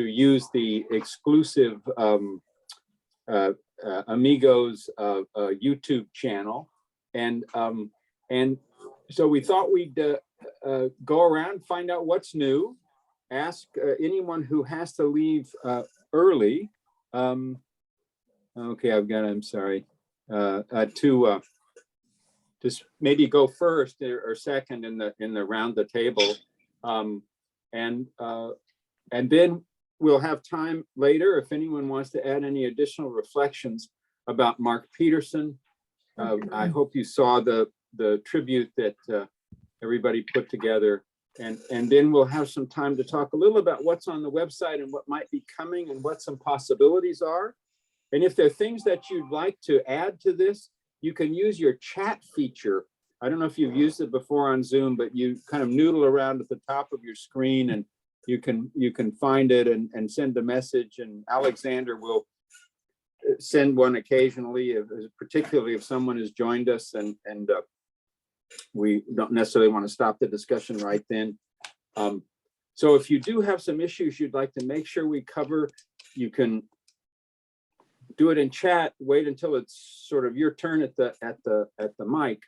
use the exclusive Amigos YouTube channel, and so we thought we'd go around, find out what's new, ask anyone who has to leave early. Okay, I'm sorry, to just maybe go first or second in the round the table, and then we'll have time later if anyone wants to add any additional reflections about Mark Peterson. I hope you saw the tribute that everybody put together, and then we'll have some time to talk a little about what's on the website and what might be coming and what some possibilities are. And if there are things that you'd like to add to this, you can use your chat feature. I don't know if you've used it before on Zoom, but you kind of noodle around at the top of your screen and you can find it and send a message, and Alexander will send one occasionally, particularly if someone has joined us and we don't necessarily want to stop the discussion right then. So if you do have some issues you'd like to make sure we cover, you can do it in chat, wait until it's sort of your turn at the mic.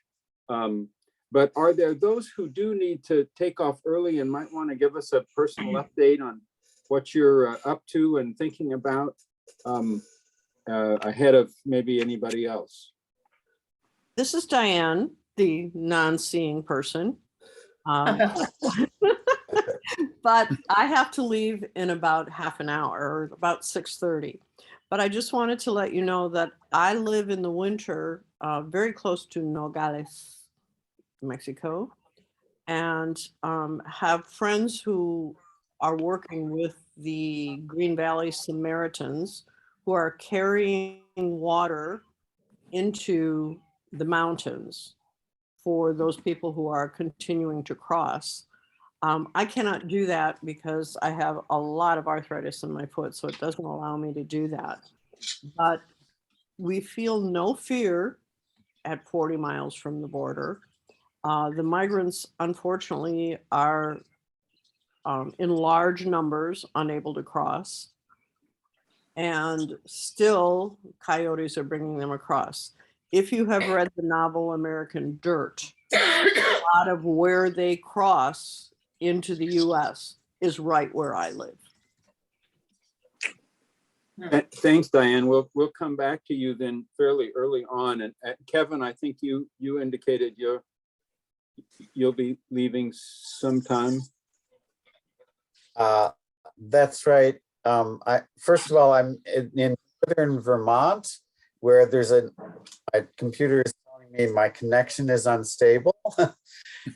But are there those who do need to take off early and might want to give us a personal update on what you're up to and thinking about ahead of maybe anybody else? This is Diane, the non-seeing person. But I have to leave in about half an hour, or about 6:30. But I just wanted to let you know that I live in the winter very close to Nogales, Mexico, and have friends who are working with the Green Valley Samaritans who are carrying water into the mountains for those people who are continuing to cross. I cannot do that because I have a lot of arthritis in my foot, so it doesn't allow me to do that. But we feel no fear at 40 miles from the border. The migrants, unfortunately, are in large numbers unable to cross, and still coyotes are bringing them across. If you have read the novel American Dirt, a lot of where they cross into the US is right where I live. Thanks, Diane. We'll come back to you then fairly early on. And Kevin, I think you indicated you'll be leaving sometime. That's right. First of all, I'm in northern Vermont, where my computer is telling me my connection is unstable.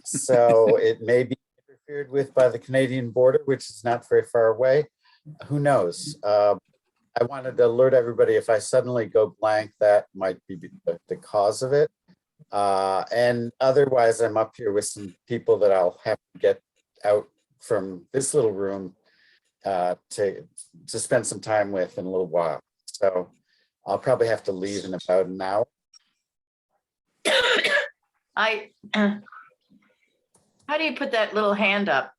So it may be interfered with by the Canadian border, which is not very far away. Who knows? I wanted to alert everybody, if I suddenly go blank, that might be the cause of it. And otherwise, I'm up here with some people that I'll have to get out from this little room to spend some time with in a little while. So I'll probably have to leave in about an hour. How do you put that little hand up?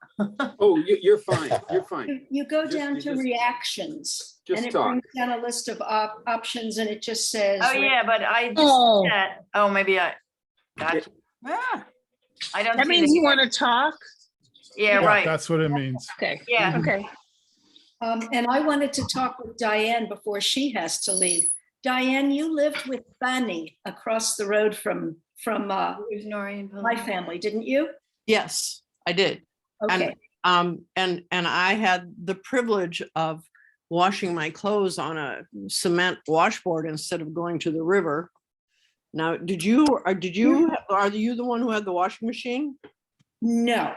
Oh, you're fine. You're fine. You go down to reactions, and it brings down a list of options, and it just says. Oh yeah, but I just see that. Oh, maybe I got you. I don't. That means you want to talk. Yeah, right. That's what it means. Okay. Yeah. Okay. And I wanted to talk with Diane before she has to leave. Diane, you lived with Fanny across the road from my family, didn't you? Yes, I did. Okay. And I had the privilege of washing my clothes on a cement washboard instead of going to the river. Now, are you the one who had the washing machine? No.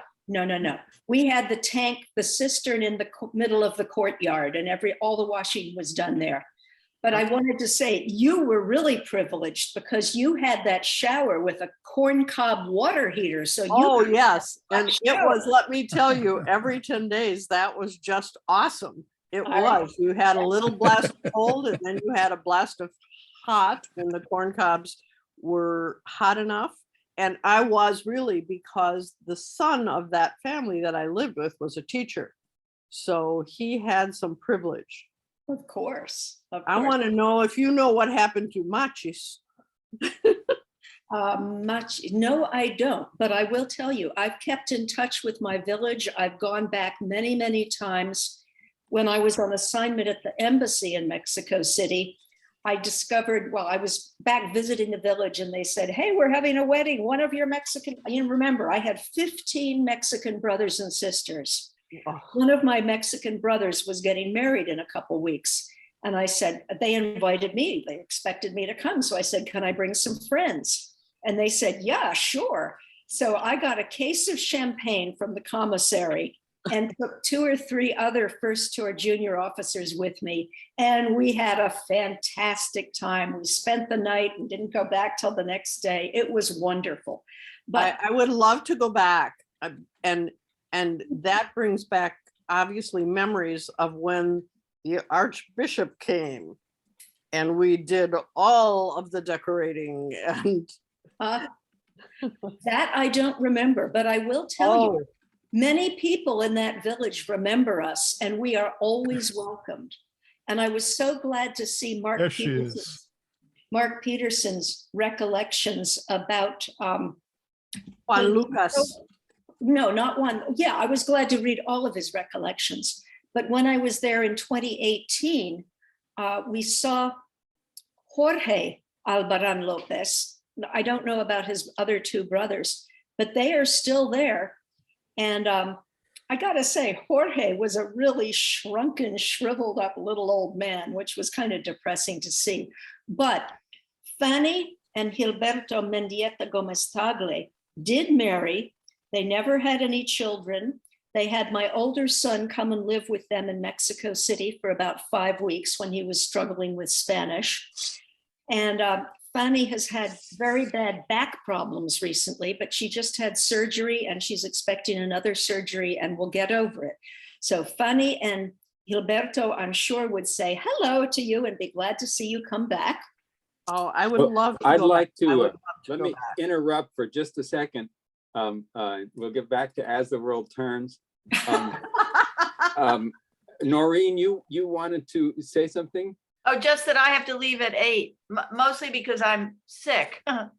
We had the tank, the cistern in the middle of the courtyard, and all the washing was done there. But I wanted to say you were really privileged because you had that shower with a corncob water heater. So yes, and it was. Let me tell you, every 10 days that was just awesome. It was. You had a little blast of cold, and then you had a blast of hot when the corn cobs were hot enough. And I was really, because the son of that family that I lived with was a teacher. So he had some privilege. Of course. I want to know if you know what happened to Machis. Much, no, I don't, but I will tell you, I've kept in touch with my village. I've gone back many, many times. When I was on assignment at the embassy in Mexico City, I discovered, well, I was back visiting the village and they said, hey, we're having a wedding. One of your Mexican, you remember, I had 15 Mexican brothers and sisters. Oh. One of my Mexican brothers was getting married in a couple weeks. And I said, they invited me, they expected me to come. So I said, can I bring some friends? And they said, yeah, sure. So I got a case of champagne from the commissary and took 2 or 3 other first tour junior officers with me. And we had a fantastic time. We spent the night and didn't go back till the next day. It was wonderful. But I would love to go back. And that brings back obviously memories of when the Archbishop came and we did all of the decorating and that I don't remember, but I will tell you, many people in that village remember us and we are always welcomed. And I was so glad to see Mark Peterson's recollections about Juan Lucas. No, not one. Yeah, I was glad to read all of his recollections. But when I was there in 2018, we saw Jorge Albaran Lopez. I don't know about his other 2 brothers, but they are still there. And I gotta say, Jorge was a really shrunken, shriveled up little old man, which was kind of depressing to see. But Fanny and Gilberto Mendieta Gomez Tagle did marry. They never had any children. They had my older son come and live with them in Mexico City for about 5 weeks when he was struggling with Spanish. And Fanny has had very bad back problems recently, but she just had surgery and she's expecting another surgery and will get over it. So Fanny and Gilberto, I'm sure, would say hello to you and be glad to see you come back. Oh, I would love to. I'd like I would to, love to let go me back. interrupt for just a second. We'll get back to As the World Turns. Noreen, you wanted to say something? Oh, just that I have to leave at 8, mostly because I'm sick and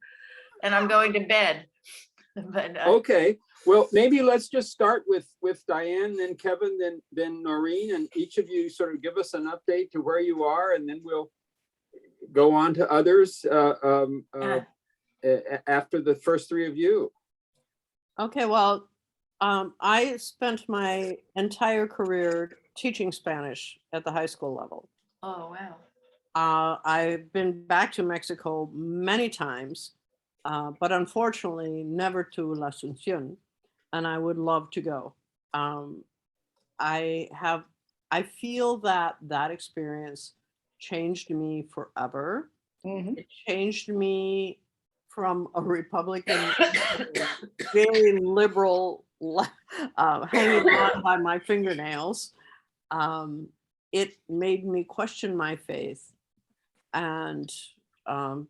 I'm going to bed. But Okay, well, maybe let's just start with Diane, then Kevin, then Noreen, and each of you sort of give us an update to where you are, and then we'll go on to others after the first 3 of you. Okay, well, I spent my entire career teaching Spanish at the high school level. oh, wow. I've been back to Mexico many times, but unfortunately never to La Asunción, and I would love to go. I feel that experience changed me forever. Mhm. It changed me from a Republican, very liberal, hanging on by my fingernails. It made me question my faith. And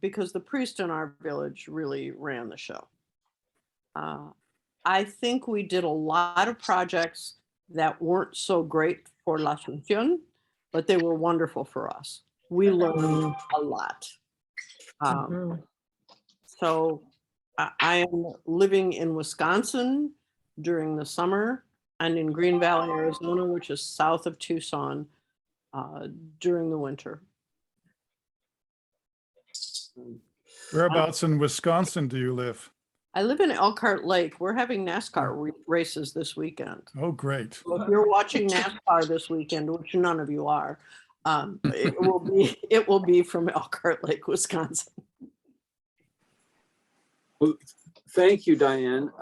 because the priest in our village really ran the show. I think we did a lot of projects that weren't so great for La Asunción, but they were wonderful for us. We learned a lot. So I am living in Wisconsin during the summer and in Green Valley, Arizona, which is south of Tucson, during the winter. Whereabouts in Wisconsin do you live? I live in Elkhart Lake. We're having NASCAR races this weekend. Oh, great. So if you're watching NASCAR this weekend, which none of you are, it will be from Elkhart Lake, Wisconsin. Well, thank you, Diane.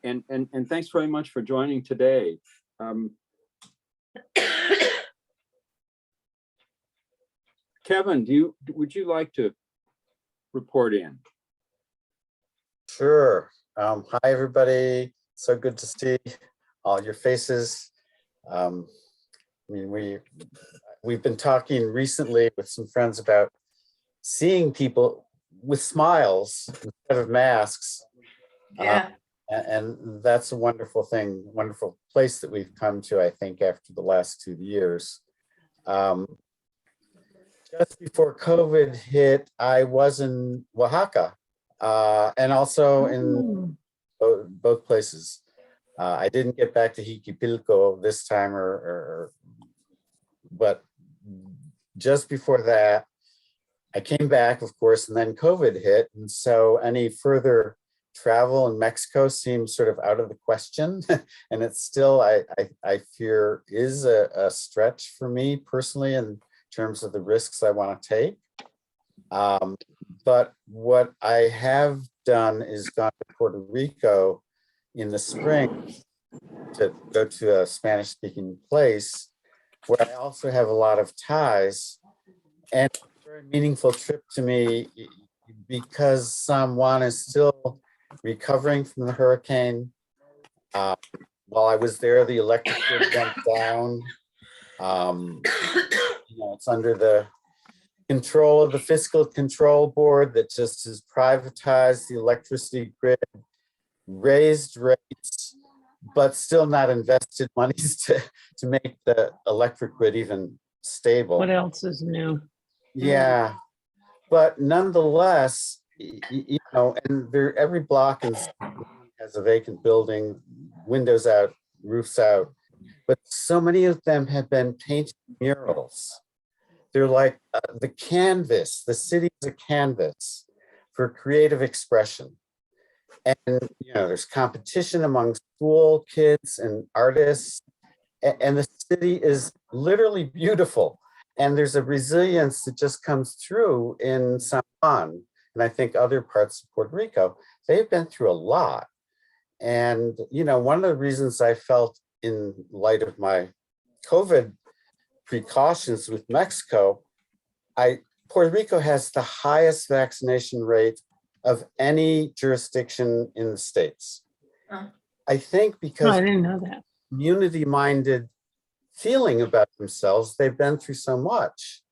And thanks very much for joining today. Kevin, would you like to report in? Sure. Hi, everybody. So good to see all your faces. I mean, we've been talking recently with some friends about seeing people with smiles instead of masks. Yeah. And that's a wonderful thing, wonderful place that we've come to, I think, after the last 2 years. Just before COVID hit, I was in Oaxaca and also in both places. I didn't get back to Jiquipilco this time, but just before that, I came back, of course, and then COVID hit. And so any further travel in Mexico seems sort of out of the question. And it's still, I fear, is a stretch for me personally in terms of the risks I want to take. But what I have done is gone to Puerto Rico in the spring to go to a Spanish-speaking place where I also have a lot of ties. And it's a very meaningful trip to me because San Juan is still recovering from the hurricane. While I was there, the electric grid went down. It's under the control of the Fiscal Control Board that just has privatized the electricity grid, raised rates, but still not invested monies to make the electric grid even stable. What else is new? Yeah, but nonetheless, and every block has a vacant building, windows out, roofs out, but so many of them have been painted murals. They're like the canvas, the city is a canvas for creative expression. And, there's competition among school kids and artists, and the city is literally beautiful. And there's a resilience that just comes through in San Juan, and I think other parts of Puerto Rico. They've been through a lot. And, one of the reasons I felt in light of my COVID precautions with Mexico, Puerto Rico has the highest vaccination rate of any jurisdiction in the States. I think Oh, because I didn't know that. community-minded feeling about themselves, they've been through so much,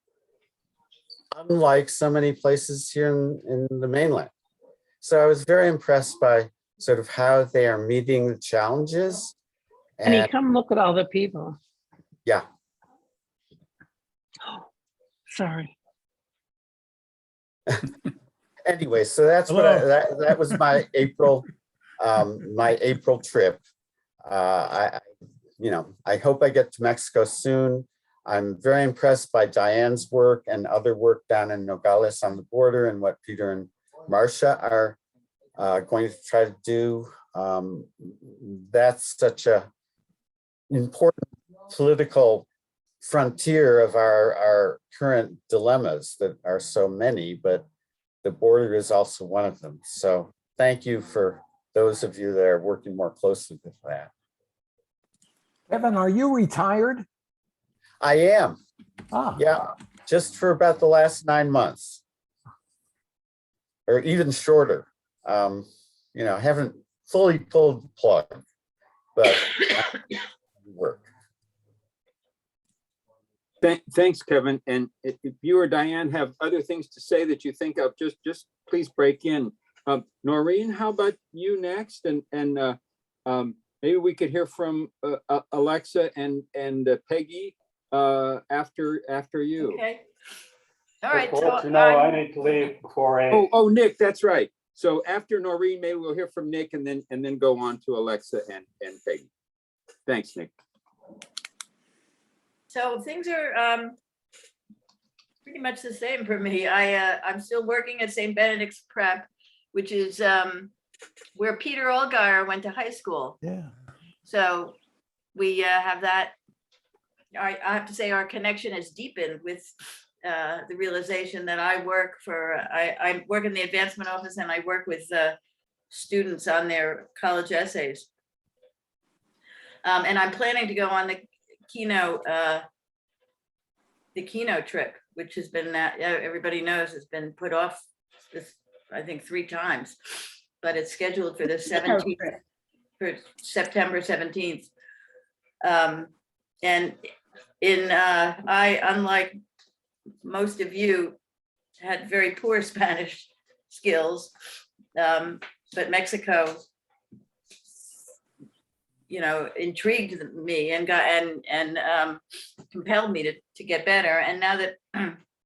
unlike so many places here in the mainland. So I was very impressed by sort of how they are meeting the challenges. And you And come look at all the people. yeah, Sorry. anyway, so that's what that was my April trip. I hope I get to Mexico soon. I'm very impressed by Diane's work and other work down in Nogales on the border and what Peter and Marcia are going to try to do. That's such a important political frontier of our current dilemmas that are so many, but the border is also one of them. So thank you for those of you that are working more closely with that. Kevin, are you retired? I am, Ah, yeah, just for about the last 9 months, or even shorter. I haven't fully pulled the plug, but work. Thanks, Kevin. And if you or Diane have other things to say that you think of, just please break in. Noreen, how about you next? And maybe we could hear from Alexa and Peggy after you. Okay. All right. Well, So I need to leave before 8. Oh, Nick, that's right. So after Noreen, maybe we'll hear from Nick and then go on to Alexa and Peggy. Thanks, Nick. So things are pretty much the same for me. I'm still working at St. Benedict's Prep, which is where Peter Allgaier went to high school. yeah. So we have that. I have to say our connection is deepened with the realization that I work in the advancement office, and I work with students on their college essays. And I'm planning to go on the Keno trip, which has been, everybody knows, has been put off this, I think, 3 times, but it's scheduled for the 17th, for September 17th. And I, unlike most of you, had very poor Spanish skills, but Mexico intrigued me and compelled me to get better. And now that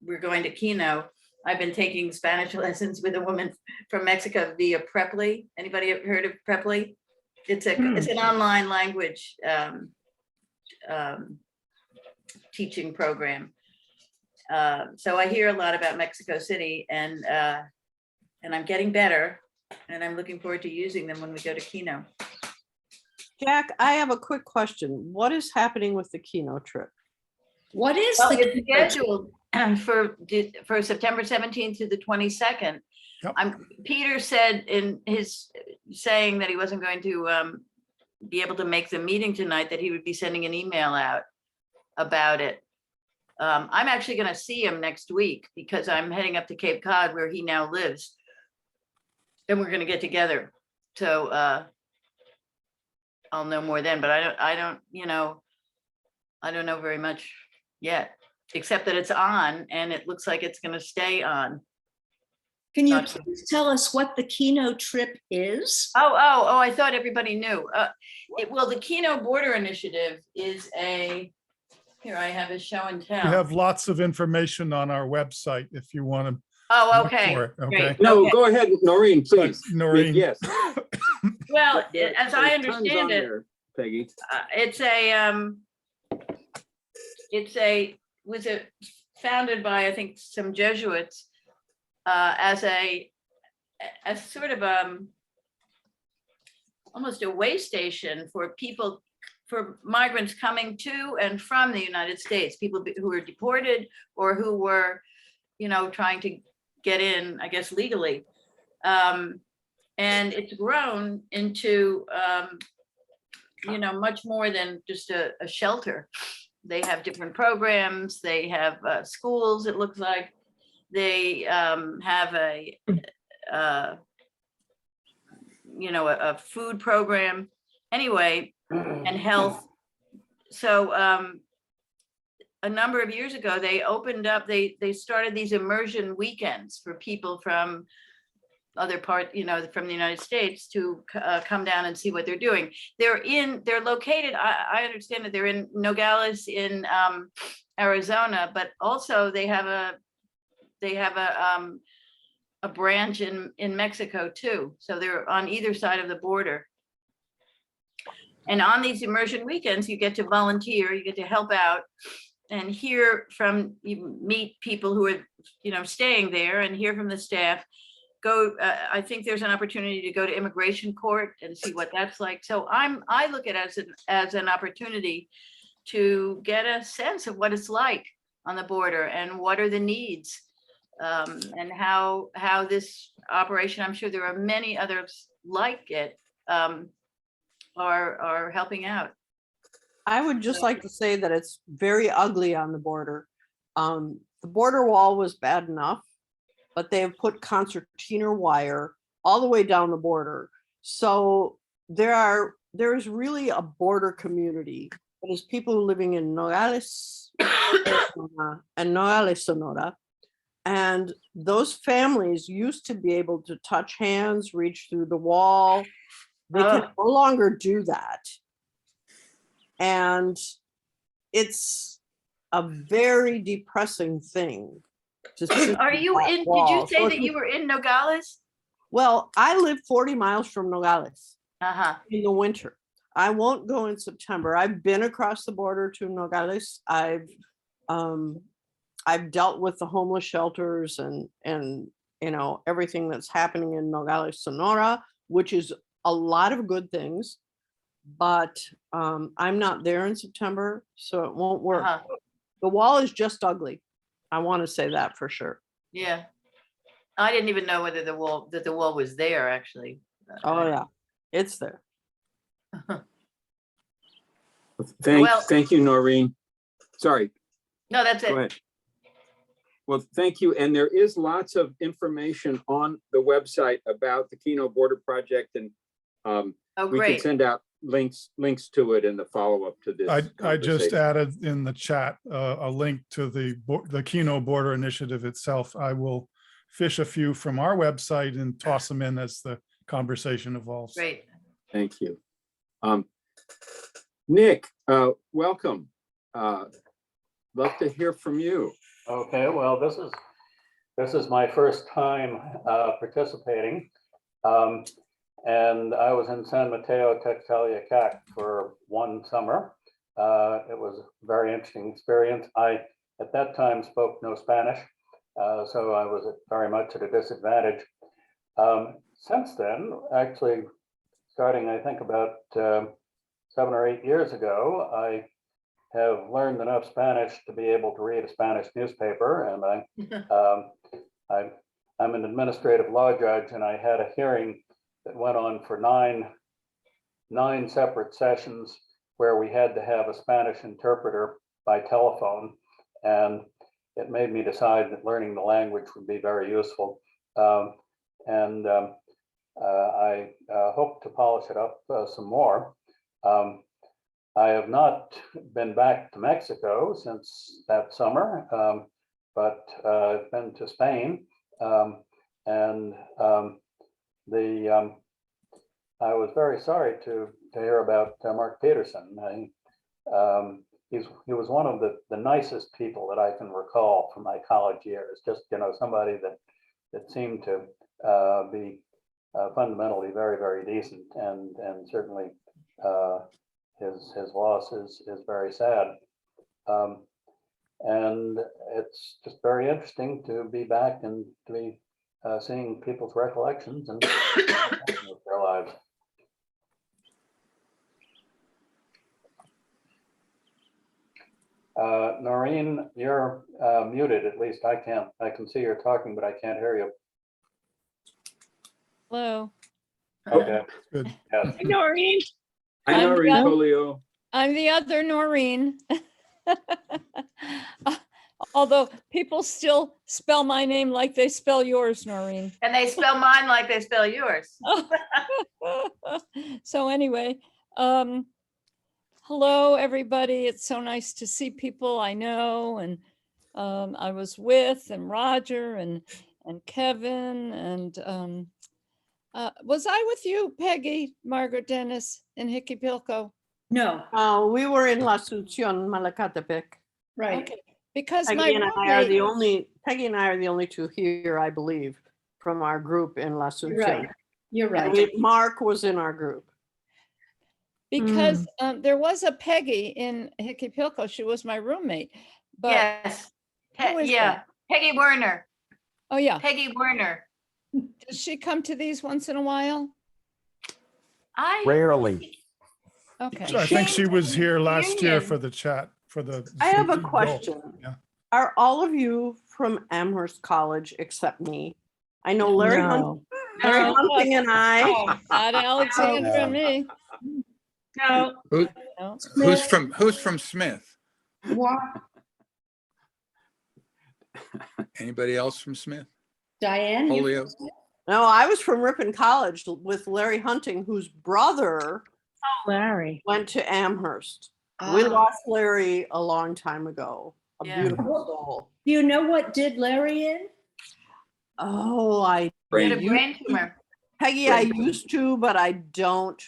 we're going to Kino, I've been taking Spanish lessons with a woman from Mexico via Preply. Anybody ever heard of Preply? It's an online language teaching program. So I hear a lot about Mexico City, and I'm getting better, and I'm looking forward to using them when we go to Kino. Jack, I have a quick question. What is happening with the Kino trip? What is Well, the it's scheduled for September 17th to the 22nd. Yep. Peter said in his saying that he wasn't going to be able to make the meeting tonight, that he would be sending an email out about it. I'm actually going to see him next week because I'm heading up to Cape Cod where he now lives. And we're going to get together. So I'll know more then, but I don't know very much yet, except that it's on and it looks like it's going to stay on. Can you Not- please tell us what the Kino trip is? Oh, I thought everybody knew. Well, the Kino Border Initiative is here I have a show and tell. We have lots of information on our website if you want to. Oh, look okay. for it, okay. Great. No, Okay. go ahead, Noreen, please. Noreen. Yes. Well, as I There's tons understand on it, there, Peggy. was founded by, I think, some Jesuits as sort of almost a way station for people, for migrants coming to and from the United States, people who were deported or who were, trying to get in, I guess, legally. And it's grown into, much more than just a shelter. They have different programs. They have schools, it looks like. They have a food program. Anyway, and health. So a number of years ago, they opened up, they started these immersion weekends for people from other parts, from the United States to come down and see what they're doing. They're located, I understand that they're in Nogales in Arizona, but also they have a branch in Mexico too. So they're on either side of the border. And on these immersion weekends, you get to volunteer, you get to help out and you meet people who are, staying there and hear from the staff. I think there's an opportunity to go to immigration court and see what that's like. So I look at it as an opportunity to get a sense of what it's like on the border and what are the needs, and how this operation, I'm sure there are many others like it, are helping out. I would just like to say that it's very ugly on the border. The border wall was bad enough, but they have put concertina wire all the way down the border. So there is really a border community. It is people living in Nogales and Nogales, Sonora. And those families used to be able to touch hands, reach through the wall. They can no longer do that. And it's a very depressing thing. Are you in, did you say that you were in Nogales? Well, I live 40 miles from Nogales in the winter. I won't go in September. I've been across the border to Nogales. I've dealt with the homeless shelters and everything that's happening in Nogales, Sonora, which is a lot of good things, but I'm not there in September, so it won't work. The wall is just ugly. I want to say that for sure. Yeah, I didn't even know whether the wall was there actually. Oh yeah, it's there. Thank you, Noreen. Sorry. No, that's it. Go ahead. Well, thank you. And there is lots of information on the website about the Kino Border Project, and we can send out links to it in the follow-up to this. I just added in the chat a link to the Kino Border Initiative itself. I will fish a few from our website and toss them in as the conversation evolves. Great. Thank you. Nick, welcome. Love to hear from you. Okay, well, this is my first time participating. And I was in San Mateo, Textaliacac for one summer. It was a very interesting experience. I, at that time, spoke no Spanish, so I was very much at a disadvantage. Since then, actually, starting, I think, about 7 or 8 years ago, I have learned enough Spanish to be able to read a Spanish newspaper, and I'm an administrative law judge, and I had a hearing that went on for nine separate sessions where we had to have a Spanish interpreter by telephone, and it made me decide that learning the language would be very useful. I hope to polish it up some more. I have not been back to Mexico since that summer, but I've been to Spain, I was very sorry to hear about Mark Peterson. He was one of the nicest people that I can recall from my college years. Just, you know, somebody that seemed to be fundamentally very, very decent, and certainly his loss is very sad. And it's just very interesting to be back and to be seeing people's recollections and their lives. Noreen, you're muted. At least I can see you're talking, but I can't hear you. Hello, Okay. Good. Yes. Noreen. Hi, I'm Noreen the- Polio. I'm the other Noreen. Although people still spell my name like they spell yours, Noreen. And they spell mine like they spell yours. So anyway, hello, everybody. It's so nice to see people I know, and I was with, and Roger and Kevin, and was I with you, Peggy, Margaret Dennis, in Hickey-Pilco? No, We were in La Asunción, Malacatepec. right. Okay, because Peggy my and I are the roommate, only two here, I believe, from our group in La You're right. Asunción. You're And right. Mark was in our group. because there was a Peggy in Hickey-Pilco. She was my roommate. But Yes. who is Yeah, Peggy Werner, oh yeah, Peggy Werner. does she come to these once in a while? Rarely. Okay. I think she was here last year Union. for the chat, for the. I have a Zoom goal. question. Yeah. Are all of you from Amherst College except me? I know Larry No. Larry No. Hunting and I. Not Alexandra and me. No. No. Who's from Smith? What? Anybody else from Smith? Diane? you- Polio? No, I was from Ripon College with Larry Hunting, whose brother Larry. went to Amherst. We Ah. lost Larry a long time ago. A Yeah. beautiful soul. Do you know what did Larry in? Oh, I Had a Brain. brain tumor. Peggy, I used to, but I don't.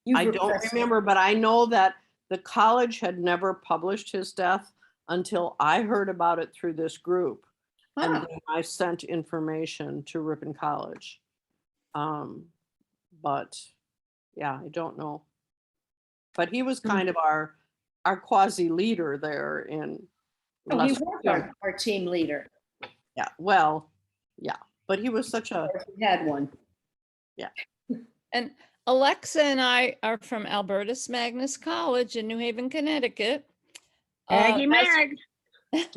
You I don't repressed it. remember, but I know that the college had never published his death until I heard about it through this group. And Huh. then I sent information to Ripon College. But yeah, I don't know. But he was kind of our quasi leader there in. Oh, he La was Asunción. our team leader. Yeah, well, yeah, but he was such a, Or he had one. And Alexa and I are from Albertus Magnus College in New Haven, Connecticut. Aggie As- Mag.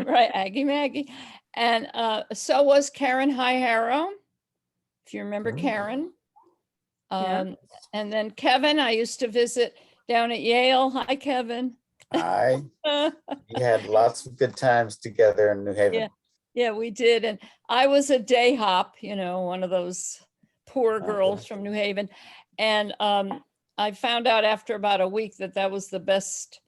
Right, Aggie Maggie. And so was Karen Highharrow, if you remember Oh. Karen. Yeah. And then Kevin, I used to visit down at Yale. Hi, Kevin. We had lots of good times together in New Haven. Yeah, we did. And I was a day hop, you know, one of those poor Okay. girls from New Haven. And I found out after about a week that that was the best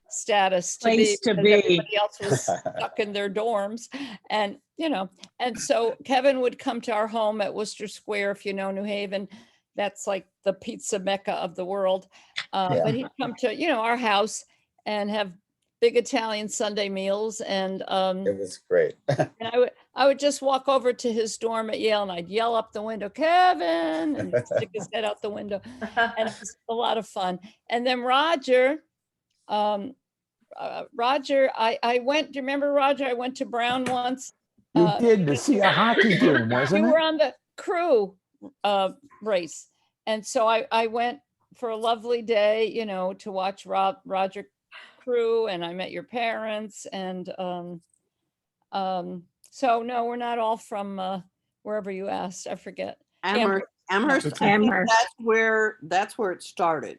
status to be. Place to because be. Everybody else was stuck in their dorms. And, you know, and so Kevin would come to our home at Worcester Square, if you know New Haven. That's like the pizza mecca of the world. Yeah. But he'd come to, our house and have big Italian Sunday meals. And It was great. I would just walk over to his dorm at Yale and I'd yell up the window, Kevin, and he'd stick his head out the window. And it was a lot of fun. And then Roger, I went, do you remember Roger? I went to Brown once. You did to see a hockey game, We wasn't were it? on the crew race. And so I went for a lovely day, to watch Roger crew, and I met your parents. And so no, we're not all from wherever you asked. I forget. Amherst. Amherst. It's I think Amherst. that's where it started,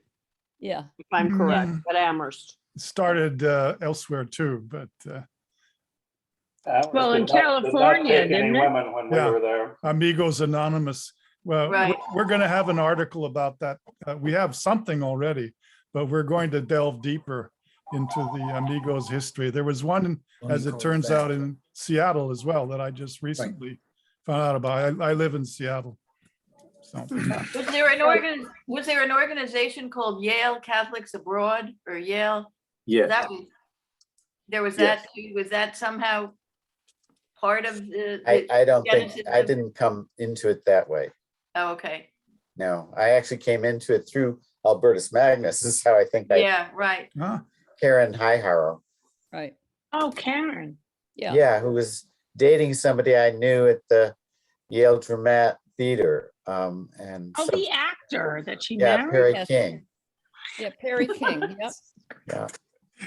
Yeah. if I'm correct, at Amherst. It started elsewhere too, but Well, in Did not California, take any didn't it? women when we Yeah. were there. Amigos Anonymous. Well, Right. we're going to have an article about that. We have something already, but we're going to delve deeper into the Amigos history. There was one, as it turns out, in Seattle as well that I just recently found out about. I live in Seattle. So Was there an organization called Yale Catholics Abroad or Yale? Yes. That was, there was Yes. that, was that somehow part of the? I don't think, genesis I of- didn't come into it that way. Oh, okay. No, I actually came into it through Albertus Magnus. This is how I think I, Yeah, right. Karen Highharrow. Right. Oh, Karen. Yeah. Yeah, who was dating somebody I knew at the Yale Dramat Theater. And Oh, so- the actor that she yeah, married. Perry Yes. King. Yeah. Perry King. Yep. Yeah.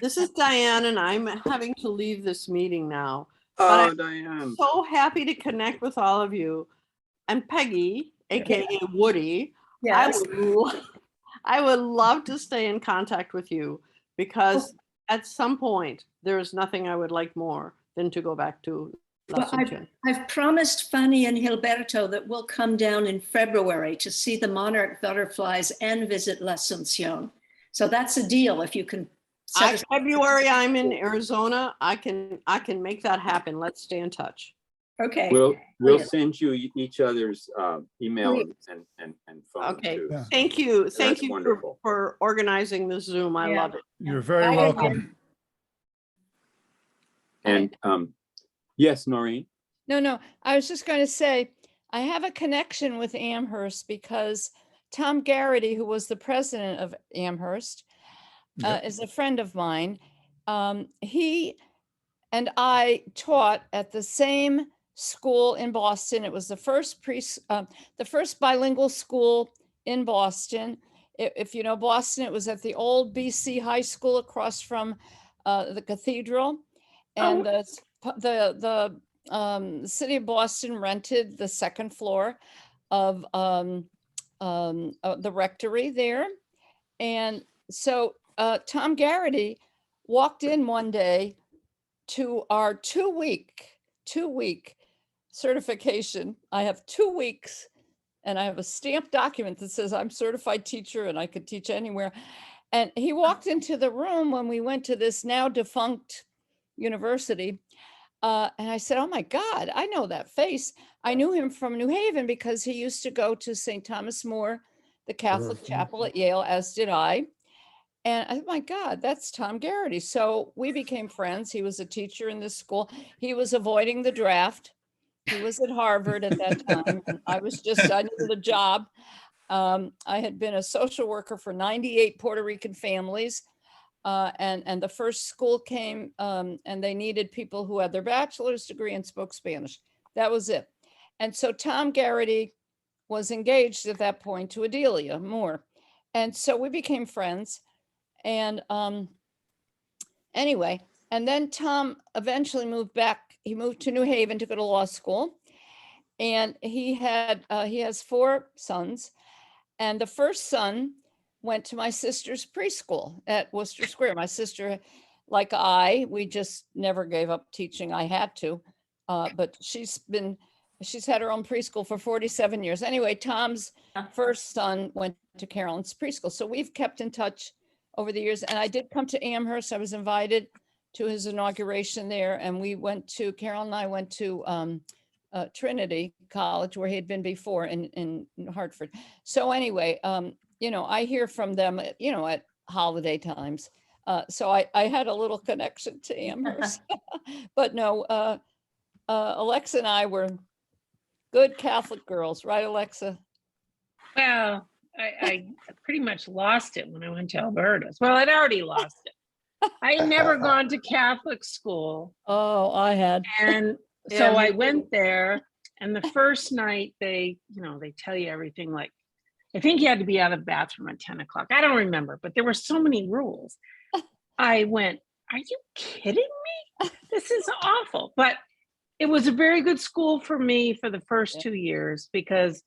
This is Diane, and I'm having to leave this meeting now. But Oh, Diane. So happy to connect with all of you. And Peggy, AKA Woody, Yes. I would love to stay in contact with you because at some point there is nothing I would like more than to go back to La Well, Asunción. I've promised Fanny and Gilberto that we'll come down in February to see the monarch butterflies and visit La Asunción. So that's a deal if you can. set us- February, I'm in Arizona. I can make that happen. Let's stay in touch. Okay. We'll Brilliant. send you each other's email Please. and phone Okay. too. Yeah. Thank you. That's Thank you wonderful. for organizing this Zoom. I Yeah. love it. You're very I- welcome. And yes, Noreen. No, I was just going to say, I have a connection with Amherst because Tom Garrity, who was the president of Amherst, is a friend of mine. He and I taught at the same school in Boston. It was the first bilingual school in Boston. If you know Boston, it was at the old BC High School across from the cathedral, and the city of Boston rented the second floor of the rectory there. And so Tom Garrity walked in one day to our two-week certification. I have 2 weeks and I have a stamped document that says I'm certified teacher and I could teach anywhere. And he walked into the room when we went to this now defunct university. And I said, oh my God, I know that face. I knew him from New Haven because he used to go to St. Thomas More, the Catholic chapel at Yale, as did I. And oh my God, that's Tom Garrity. So we became friends. He was a teacher in this school. He was avoiding the draft. He was at Harvard at that time. And I needed a job. I had been a social worker for 98 Puerto Rican families. And the first school came and they needed people who had their bachelor's degree and spoke Spanish. That was it. And so Tom Garrity was engaged at that point to Adelia Moore. And so we became friends. And anyway, and then Tom eventually moved back. He moved to New Haven to go to law school. And he has 4 sons. And the first son went to my sister's preschool at Worcester Square. My sister, like we just never gave up teaching. I had to, but she's had her own preschool for 47 years. Anyway, Tom's first son went to Carolyn's preschool. So we've kept in touch over the years. And I did come to Amherst. I was invited to his inauguration there. And Carolyn and I went to Trinity College, where he had been before in Hartford. So anyway, I hear from them, at holiday times. So I had a little connection to Amherst. But no, Alexa and I were good Catholic girls, right, Alexa? Well, I pretty much lost it when I went to Alberta's. Well, I'd already lost it. I had never gone to Catholic school. Oh, I had. And Yeah, so me I too. went there, and the first night they tell you everything. Like, I think you had to be out of the bathroom at 10 o'clock. I don't remember, but there were so many rules. I went, are you kidding me? This is awful. But it was a very good school for me for the first 2 years, because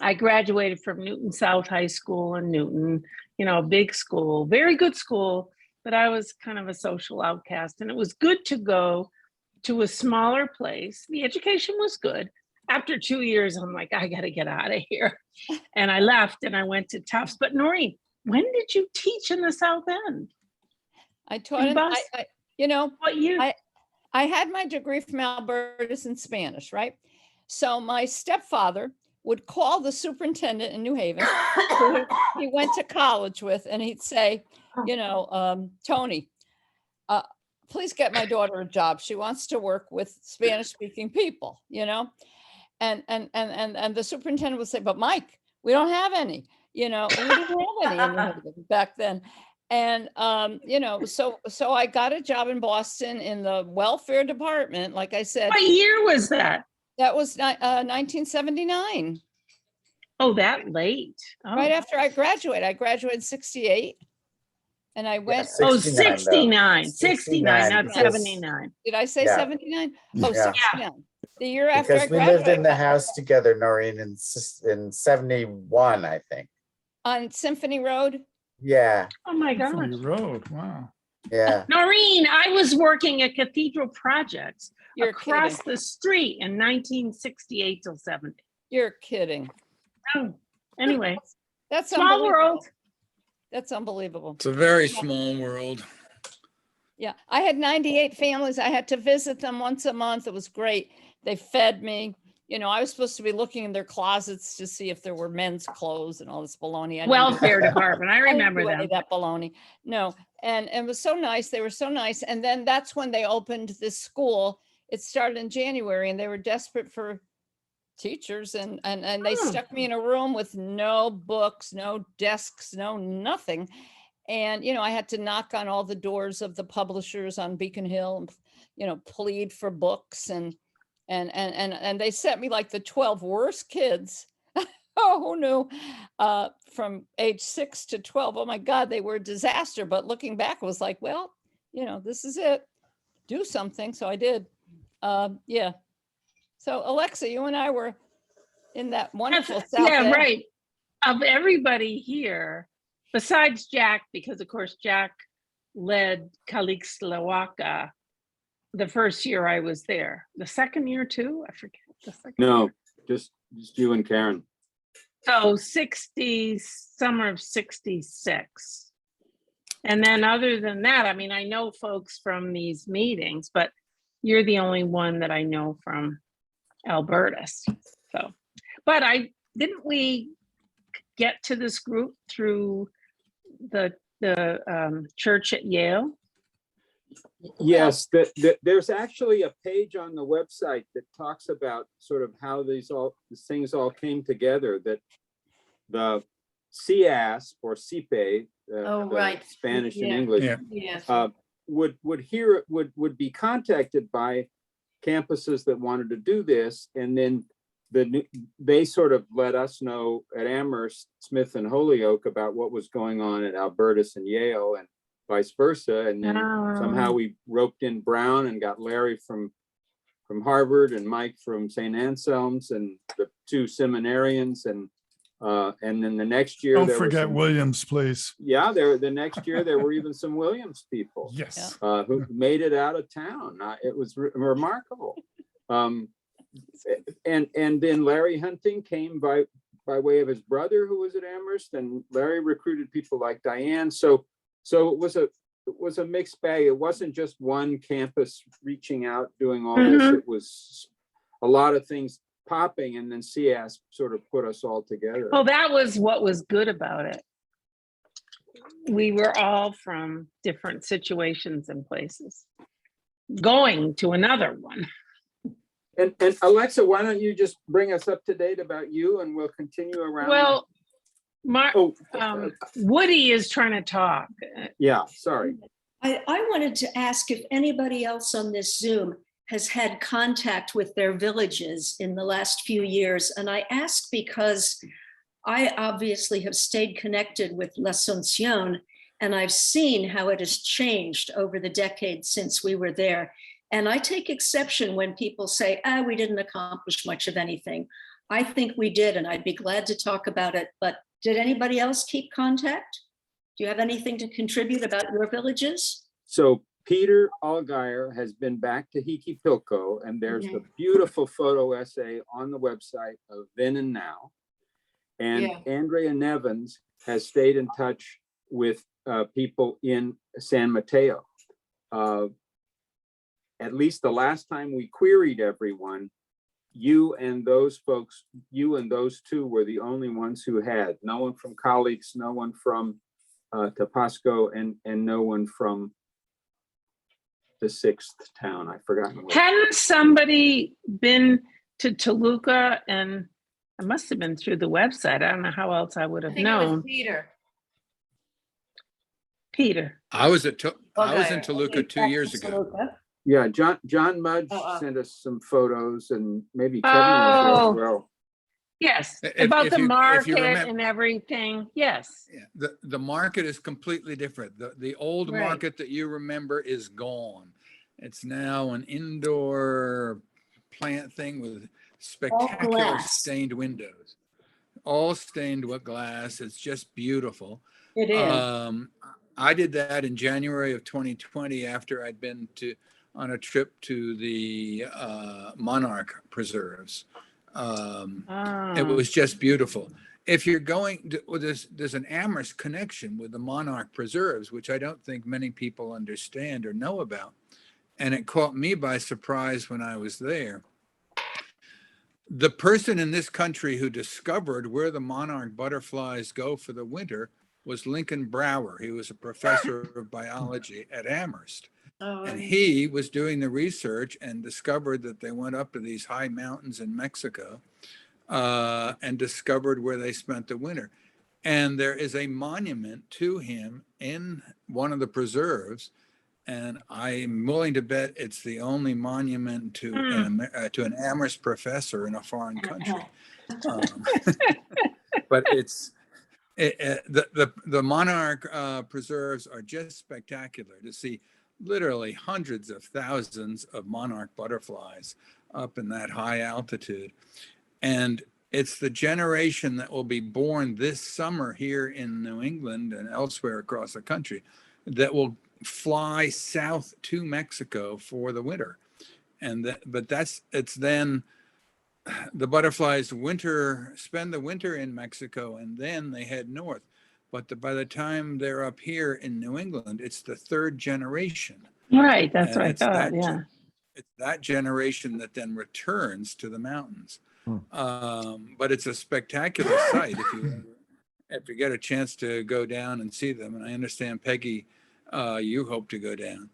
I graduated from Newton South High School in Newton, a big school, very good school, but I was kind of a social outcast, and it was good to go to a smaller place. The education was good. After 2 years, I'm like, I got to get out of here. And I left and I went to Tufts. But Noreen, when did you teach in the South End? I taught In him, Boston? What year? I had my degree from Alberta's in Spanish, right? So my stepfather would call the superintendent in New Haven, who he went to college with, and he'd say, Tony, please get my daughter a job. She wants to work with Spanish speaking people, and the superintendent would say, but Mike, we don't have any, we didn't have any in New Haven back then. And, so I got a job in Boston in the welfare department. Like I said, What year was that? that was 1979, Oh, that late. Oh. right after I graduated in 68. And I went, Yeah, Oh, 69, though. 69, not because- 79. did I say Yeah. 79? Oh, Yeah. 69. The year after I Because we lived in graduated the house together, Noreen, in 71, I think. on Symphony Road. Yeah, Oh my Symphony gosh. Road, wow. yeah. Noreen, I was working at Cathedral Projects You're across kidding. the street in 1968 till 70. You're kidding. Oh, anyway, That's small unbelievable. world. That's unbelievable. It's a very small world. Yeah, I had 98 families. I had to visit them once a month. It was great. They fed me. I was supposed to be looking in their closets to see if there were men's clothes and all this baloney. I didn't do Welfare department. I I didn't remember do any them. of that baloney. No, and it was so nice. They were so nice. And then that's when they opened this school. It started in January, and they were desperate for teachers, and they Hmm. stuck me in a room with no books, no desks, no nothing. And I had to knock on all the doors of the publishers on Beacon Hill and plead for books, and they sent me like the 12 worst kids. Oh, who knew? From age 6 to 12. Oh my God, they were a disaster. But looking back, it was like, well, this is it. Do something. So I did. Yeah. So Alexa, you and I were in that wonderful South Yeah, End. right. Of everybody here, besides Jack, because of course Jack led Kalikslawaka the first year I was there. The second year too? I forget. The second No, year. just you and Karen. So summer of 66. And then other than that, I mean, I know folks from these meetings, but you're the only one that I know from Alberta's. So, but didn't we get to this group through the church at Yale? Yes, there's actually a page on the website that talks about sort of how these things all came together, that the CAS or CIPE, Oh, right. Spanish and Yeah. English, Yeah. Yes. would be contacted by campuses that wanted to do this, and then they sort of let us know at Amherst, Smith, and Holyoke about what was going on at Albertus and Yale, and vice versa. And then somehow we roped in Brown and got Larry from Harvard and Mike from St. Anselm's, and the two seminarians, and then the next year Don't there were forget some- Williams, please. Yeah, the next year there were even some Williams people Yes. who made it out of town. It was remarkable. And then Larry Hunting came by way of his brother, who was at Amherst, and Larry recruited people like Diane. So it was a mixed bag. It wasn't just one campus reaching out doing all this. It was a lot of things. popping, and then CS sort of put us all together. Oh, that was what was good about it. We were all from different situations and places, going to another one. And Alexa, why don't you just bring us up to date about you, and we'll continue around. Well, oh, Woody is trying to talk. yeah, sorry. I wanted to ask if anybody else on this Zoom has had contact with their villages in the last few years. And I ask because I obviously have stayed connected with L'Ascension, and I've seen how it has changed over the decades since we were there. And I take exception when people say, we didn't accomplish much of anything. I think we did, and I'd be glad to talk about it. But did anybody else keep contact? Do you have anything to contribute about your villages? So Peter Allgaier has been back to Hikipilco, and there's the beautiful photo essay on the website of Then and Now. And Andrea Nevins has stayed in touch with people in San Mateo. At least the last time we queried everyone, you and those folks, you and those two were the only ones who had. No one from colleagues, no one from Tapasco, and no one from the sixth town. I've forgotten. Hadn't somebody been to Toluca? And it must have been through the website. I don't know how else I would have I think it was known. Peter. I was in Toluca 2 years ago. Yeah, John Mudge sent us some photos, and maybe Kevin was there as well. Yes, If about the you market remember- and everything. Yes. Yeah, the market is completely different. The old Right. market that you remember is gone. It's now an indoor plant thing with spectacular glass. stained windows, all stained with glass. It's just beautiful. It is. I did that in January of 2020 after I'd been on a trip to the monarch preserves. It was just beautiful. If you're going, there's an Amherst connection with the monarch preserves, which I don't think many people understand or know about. And it caught me by surprise when I was there. The person in this country who discovered where the monarch butterflies go for the winter was Lincoln Brower. He was a professor of biology at Amherst. And he was doing the research and discovered that they went up to these high mountains in Mexico and discovered where they spent the winter. And there is a monument to him in one of the preserves. And I'm willing to bet it's the only monument to an Amherst professor in a foreign country. But the monarch preserves are just spectacular to see. Literally hundreds of thousands of monarch butterflies up in that high altitude. And it's the generation that will be born this summer here in New England and elsewhere across the country that will fly south to Mexico for the winter. It's then the butterflies spend the winter in Mexico, and then they head north. But by the time they're up here in New England, it's the third generation. Right, that's And what I it's thought, yeah. It's that generation that then returns to the mountains. But it's a spectacular sight if you get a chance to go down and see them. And I understand, Peggy, you hope to go down.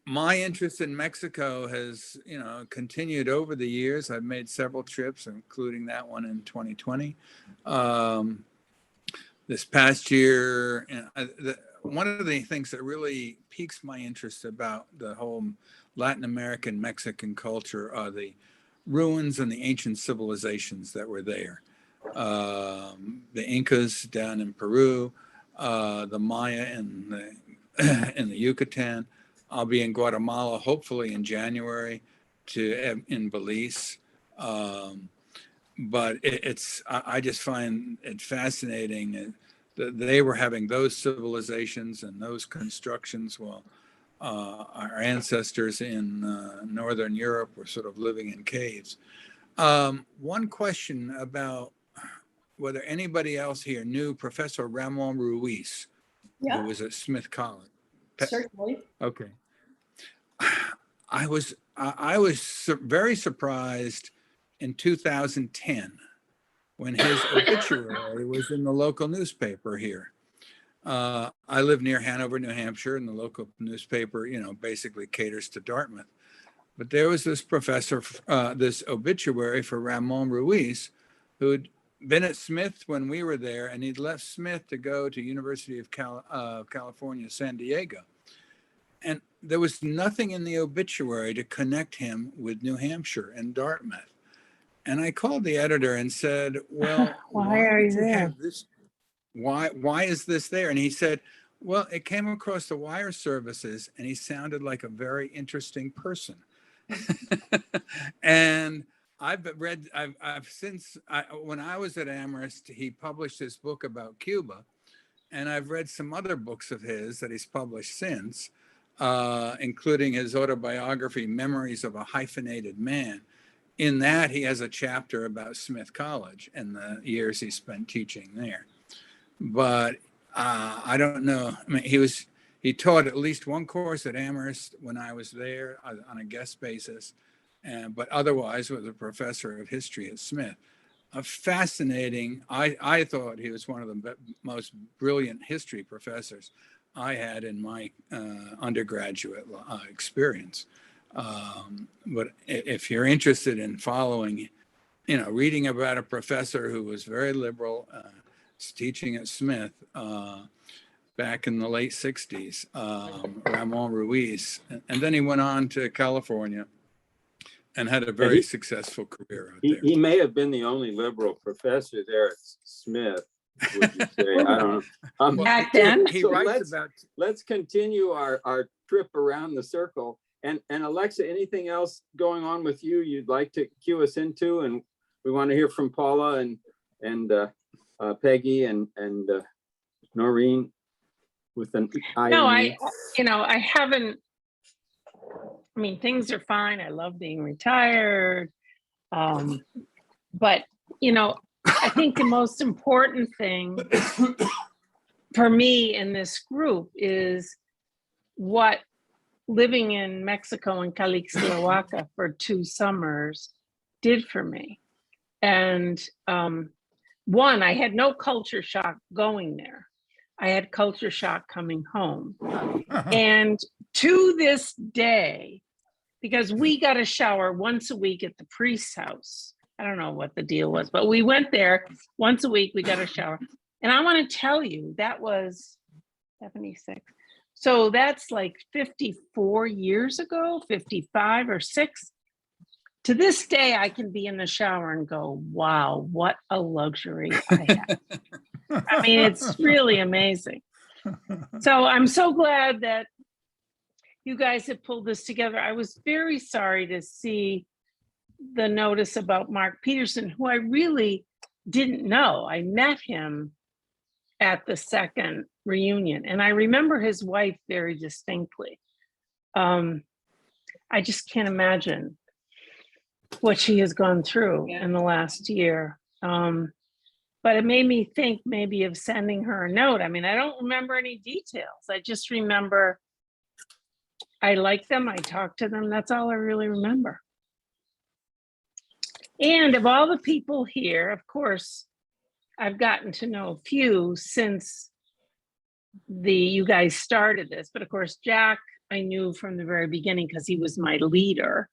My interest in Mexico has, continued over the years. I've made several trips, including that one in 2020. This past year, one of the things that really piques my interest about the whole Latin American Mexican culture are the ruins and the ancient civilizations that were there. The Incas down in Peru, the Maya in the Yucatan. I'll be in Guatemala, hopefully in January, in Belize. But I just find it fascinating that they were having those civilizations and those constructions while our ancestors in Northern Europe were sort of living in caves. One question about whether anybody else here knew Professor Ramon Ruiz, who was at Smith College. Certainly. Okay. I was very surprised in 2010 when his obituary was in the local newspaper here. I live near Hanover, New Hampshire, and the local newspaper, basically caters to Dartmouth. But there was this professor, this obituary for Ramon Ruiz, who'd been at Smith when we were there, and he'd left Smith to go to University of California, San Diego. And there was nothing in the obituary to connect him with New Hampshire and Dartmouth. And I called the editor and said, well, Why are you did there? have this? Why is this there? And he said, well, it came across the wire services and he sounded like a very interesting person. And when I was at Amherst, he published his book about Cuba. And I've read some other books of his that he's published since, including his autobiography, Memories of a Hyphenated Man. In that, he has a chapter about Smith College and the years he spent teaching there. But I don't know. I mean, he taught at least one course at Amherst when I was there on a guest basis, but otherwise was a professor of history at Smith. A fascinating. I thought he was one of the most brilliant history professors I had in my undergraduate experience. But if you're interested in following, reading about a professor who was very liberal, teaching at Smith back in the late 60s, Ramon Ruiz. And then he went on to California and had a very successful career out there. He may have been the only liberal professor there at Smith, would you say? I don't know. Back then? He So writes about. let's continue our trip around the circle. And Alexa, anything else going on with you you'd like to cue us into? And we want to hear from Paula and Peggy and Noreen with an eye. No, I haven't. I mean, things are fine. I love being retired. But, I think the most important thing for me in this group is what living in Mexico and Calixtlahuaca for 2 summers did for me. And one, I had no culture shock going there. I had culture shock coming home. And to this day, because we got a shower once a week at the priest's house. I don't know what the deal was, but we went there once a week, we got a shower. And I want to tell you, that was 76. So that's like 54 years ago, 55 or 6. To this day, I can be in the shower and go, wow, what a luxury I have. I mean, it's really amazing. So I'm so glad that you guys have pulled this together. I was very sorry to see the notice about Mark Peterson, who I really didn't know. I met him at the second reunion, and I remember his wife very distinctly. I just can't imagine what she has gone through in the last year. But it made me think maybe of sending her a note. I mean, I don't remember any details. I just remember I liked them, I talked to them. That's all I really remember. And of all the people here, of course, I've gotten to know a few since you guys started this. But of course, Jack, I knew from the very beginning because he was my leader.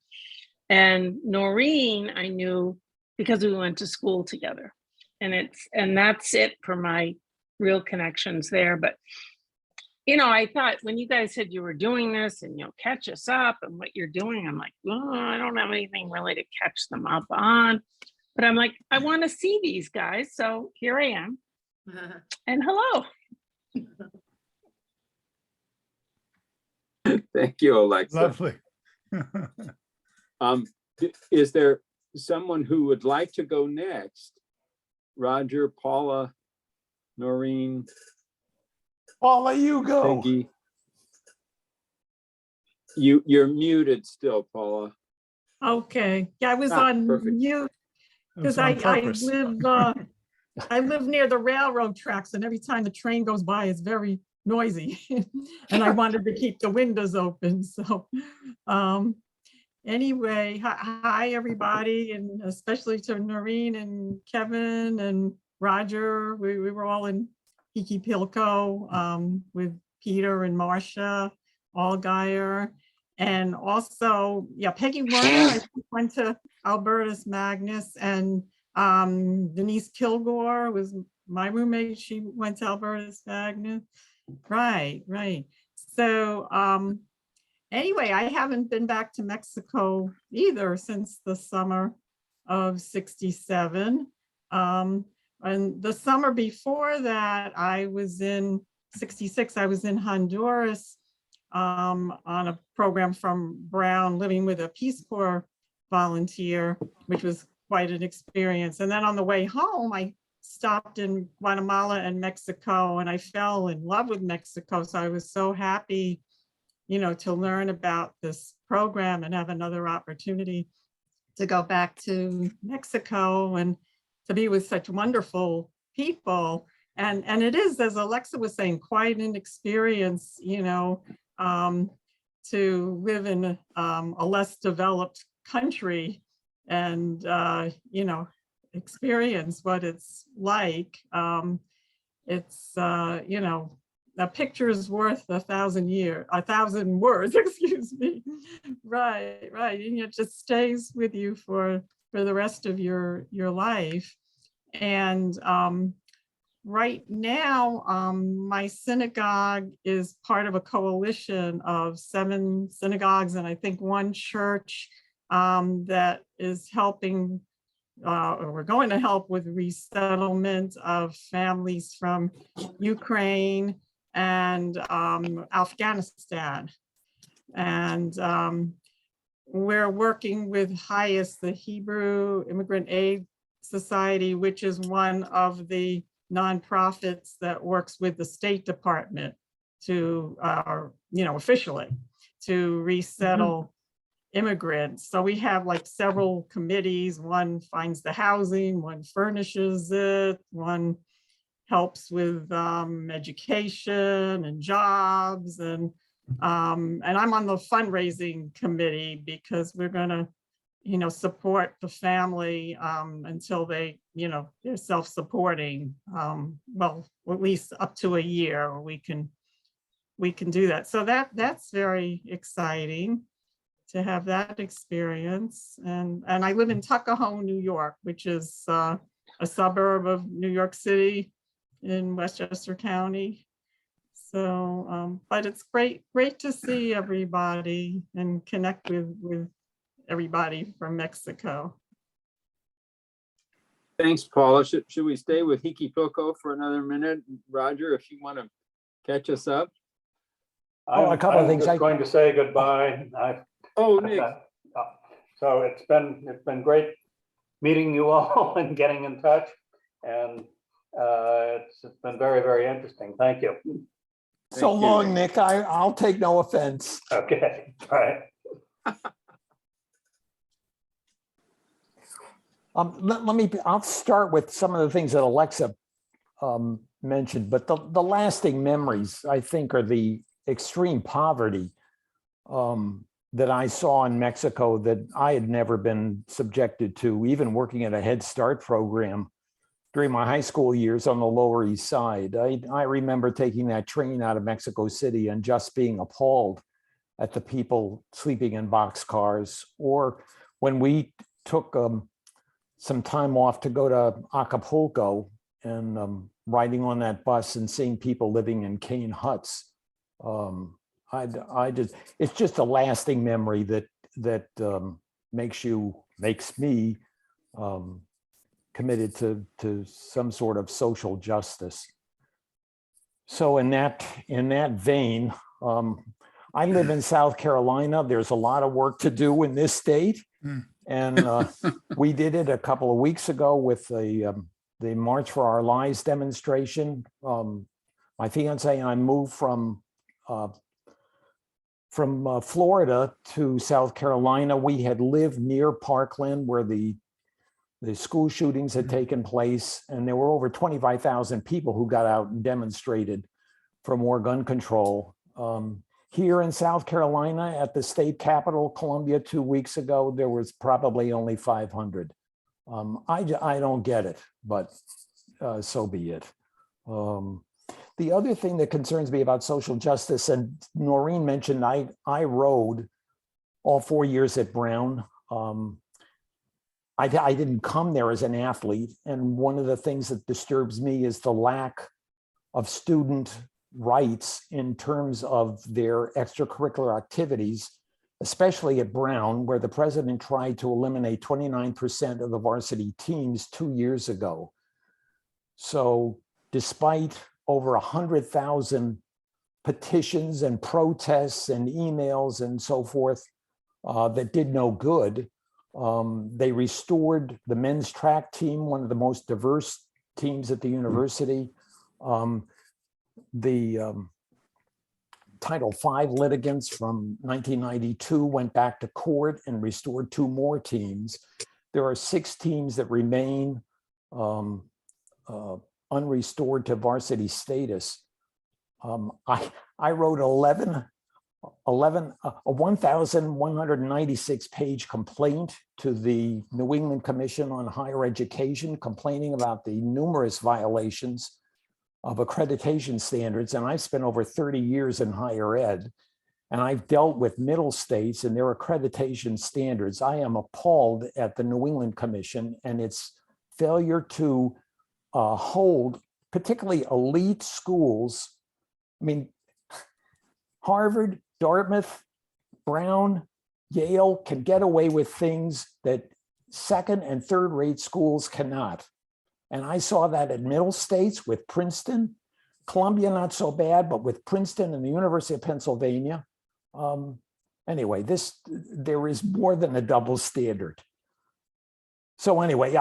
And Noreen, I knew because we went to school together. And that's it for my real connections there. But, I thought when you guys said you were doing this and, catch us up and what you're doing, I'm like, oh, I don't have anything really to catch them up on. But I'm like, I want to see these guys. So here I am. And hello. Thank you, Alexa. Lovely. Is there someone who would like to go next? Roger, Paula, Noreen, Paula, you go. Peggy. You're muted still, Paula. Okay, yeah, I was on perfect. mute because That's on purpose. I live near the railroad tracks, and every time the train goes by, it's very noisy. And I wanted to keep the windows open, so anyway, hi, everybody, and especially to Noreen and Kevin and Roger. We were all in Hikipilco with Peter and Marcia Allgaier. And also, yeah, Peggy Werner, I think, went to Albertus Magnus, and Denise Kilgore was my roommate. She went to Albertus Magnus. Right. So anyway, I haven't been back to Mexico either since the summer of '67. And the summer before that, I was in '66, I was in Honduras on a program from Brown, living with a Peace Corps volunteer, which was quite an experience. And then on the way home, I stopped in Guatemala and Mexico, and I fell in love with Mexico. So I was so happy, to learn about this program and have another opportunity to go back to Mexico and to be with such wonderful people. And it is, as Alexa was saying, quite an experience, to live in a less developed country and, experience what it's like. It's, a picture is worth 1,000 words, excuse me. Right. And it just stays with you for the rest of your life. And right now, my synagogue is part of a coalition of 7 synagogues and I think 1 church that is helping, or we're going to help with resettlement of families from Ukraine and Afghanistan. And we're working with HIAS, the Hebrew Immigrant Aid Society, which is one of the nonprofits that works with the State Department to, officially to resettle immigrants. So we have like several committees. One finds the housing, one furnishes it, one helps with education and jobs. And I'm on the fundraising committee because we're gonna, support the family until they, they're self-supporting. Well, at least up to a year, we can do that. So that's very exciting to have that experience. And I live in Tuckahoe, New York, which is a suburb of New York City in Westchester County. So, but it's great to see everybody and connect with everybody from Mexico. Thanks, Paula. Should we stay with Hikipilco for another minute? Roger, if you want to catch us up. A couple of things. I'm just going to say goodbye. Nick. So it's been great meeting you all and getting in touch, and it's been very, very interesting. Thank you. So long, Nick. I'll take no offense. Okay. All right. I'll start with some of the things that Alexa mentioned, but the lasting memories, I think, are the extreme poverty that I saw in Mexico that I had never been subjected to, even working at a Head Start program during my high school years on the Lower East Side. I remember taking that train out of Mexico City and just being appalled at the people sleeping in boxcars, or when we took some time off to go to Acapulco and riding on that bus and seeing people living in cane huts. It's just a lasting memory that makes me committed to some sort of social justice. So in that vein, I live in South Carolina. There's a lot of work to do in this state. And we did it a couple of weeks ago with the March for Our Lives demonstration. My fiance and I moved from Florida to South Carolina. We had lived near Parkland where the school shootings had taken place, and there were over 25,000 people who got out and demonstrated for more gun control. Here in South Carolina at the state capitol, Columbia, 2 weeks ago, there was probably only 500. I don't get it, but so be it. The other thing that concerns me about social justice, and Noreen mentioned, I rode all 4 years at Brown. I didn't come there as an athlete. And one of the things that disturbs me is the lack of student rights in terms of their extracurricular activities, especially at Brown, where the president tried to eliminate 29% of the varsity teams 2 years ago. So despite over 100,000 petitions and protests and emails and so forth that did no good, they restored the men's track team, one of the most diverse teams at the university. The Title V litigants from 1992 went back to court and restored 2 more teams. There are 6 teams that remain unrestored to varsity status. I wrote a 1,196 page complaint to the New England Commission on Higher Education, complaining about the numerous violations of accreditation standards. And I've spent over 30 years in higher ed, and I've dealt with middle states and their accreditation standards. I am appalled at the New England Commission and its failure to hold particularly elite schools. I mean, Harvard, Dartmouth, Brown, Yale can get away with things that second and third rate schools cannot. And I saw that at middle states with Princeton, Columbia, not so bad, but with Princeton and the University of Pennsylvania. Anyway, there is more than a double standard. So anyway,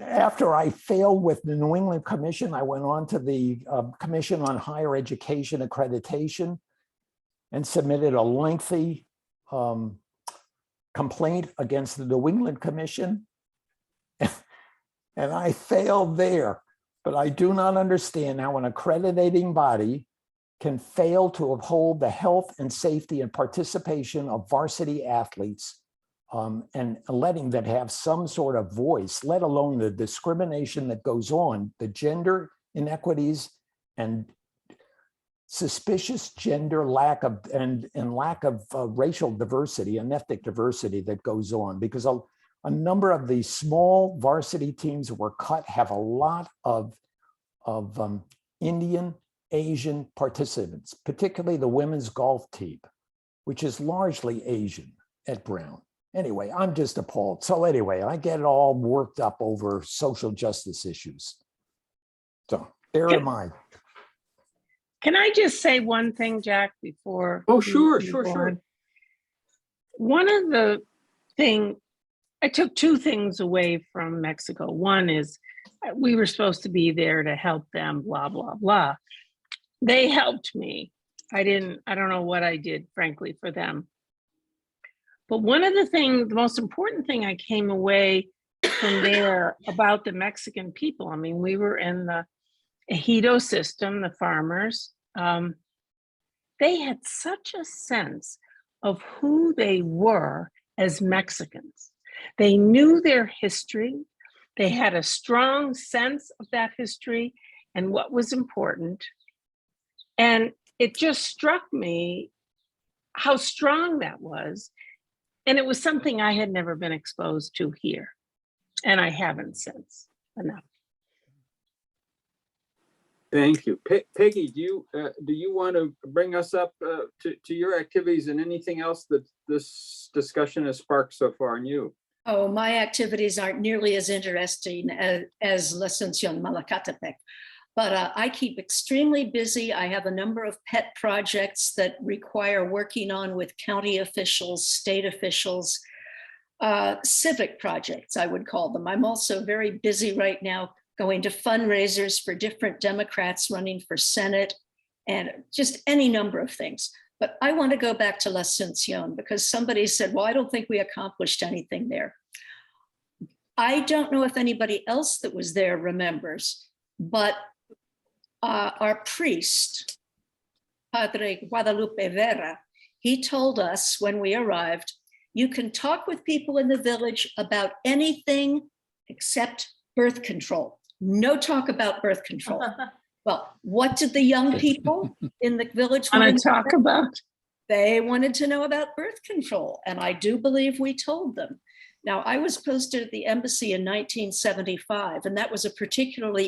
after I failed with the New England Commission, I went on to the Commission on Higher Education Accreditation and submitted a lengthy complaint against the New England Commission. And I failed there, but I do not understand how an accrediting body can fail to uphold the health and safety and participation of varsity athletes and letting them have some sort of voice, let alone the discrimination that goes on, the gender inequities and suspicious gender lack of racial diversity and ethnic diversity that goes on, because a number of the small varsity teams that were cut have a lot of Indian, Asian participants, particularly the women's golf team, which is largely Asian at Brown. Anyway, I'm just appalled. So anyway, I get all worked up over social justice issues. So there am I. Can I just say one thing, Jack, before? Oh, sure. One of the things, I took 2 things away from Mexico. One is we were supposed to be there to help them, blah, blah, blah. They helped me. I don't know what I did, frankly, for them. But one of the most important thing I came away from there about the Mexican people, I mean, we were in the ejido system, the farmers. They had such a sense of who they were as Mexicans. They knew their history. They had a strong sense of that history and what was important. And it just struck me how strong that was. And it was something I had never been exposed to here. And I haven't since enough. Thank you. Peggy, do you want to bring us up to your activities and anything else that this discussion has sparked so far in you? Oh, my activities aren't nearly as interesting as La Asunción Malacatepec, but I keep extremely busy. I have a number of pet projects that require working on with county officials, state officials, civic projects, I would call them. I'm also very busy right now going to fundraisers for different Democrats running for Senate and just any number of things. But I want to go back to La Asunción because somebody said, well, I don't think we accomplished anything there. I don't know if anybody else that was there remembers, but our priest, Padre Guadalupe Vera, he told us when we arrived, you can talk with people in the village about anything except birth control. No talk about birth control. Well, what did the young people in the village Want want to talk about? They wanted to know about birth control, and I do believe we told them. Now, I was posted at the embassy in 1975, and that was a particularly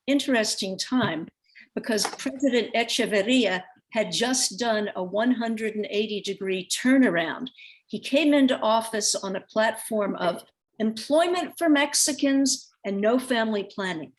interesting time because President Echeverria had just done a 180-degree turnaround. He came into office on a platform of employment for Mexicans and no family planning.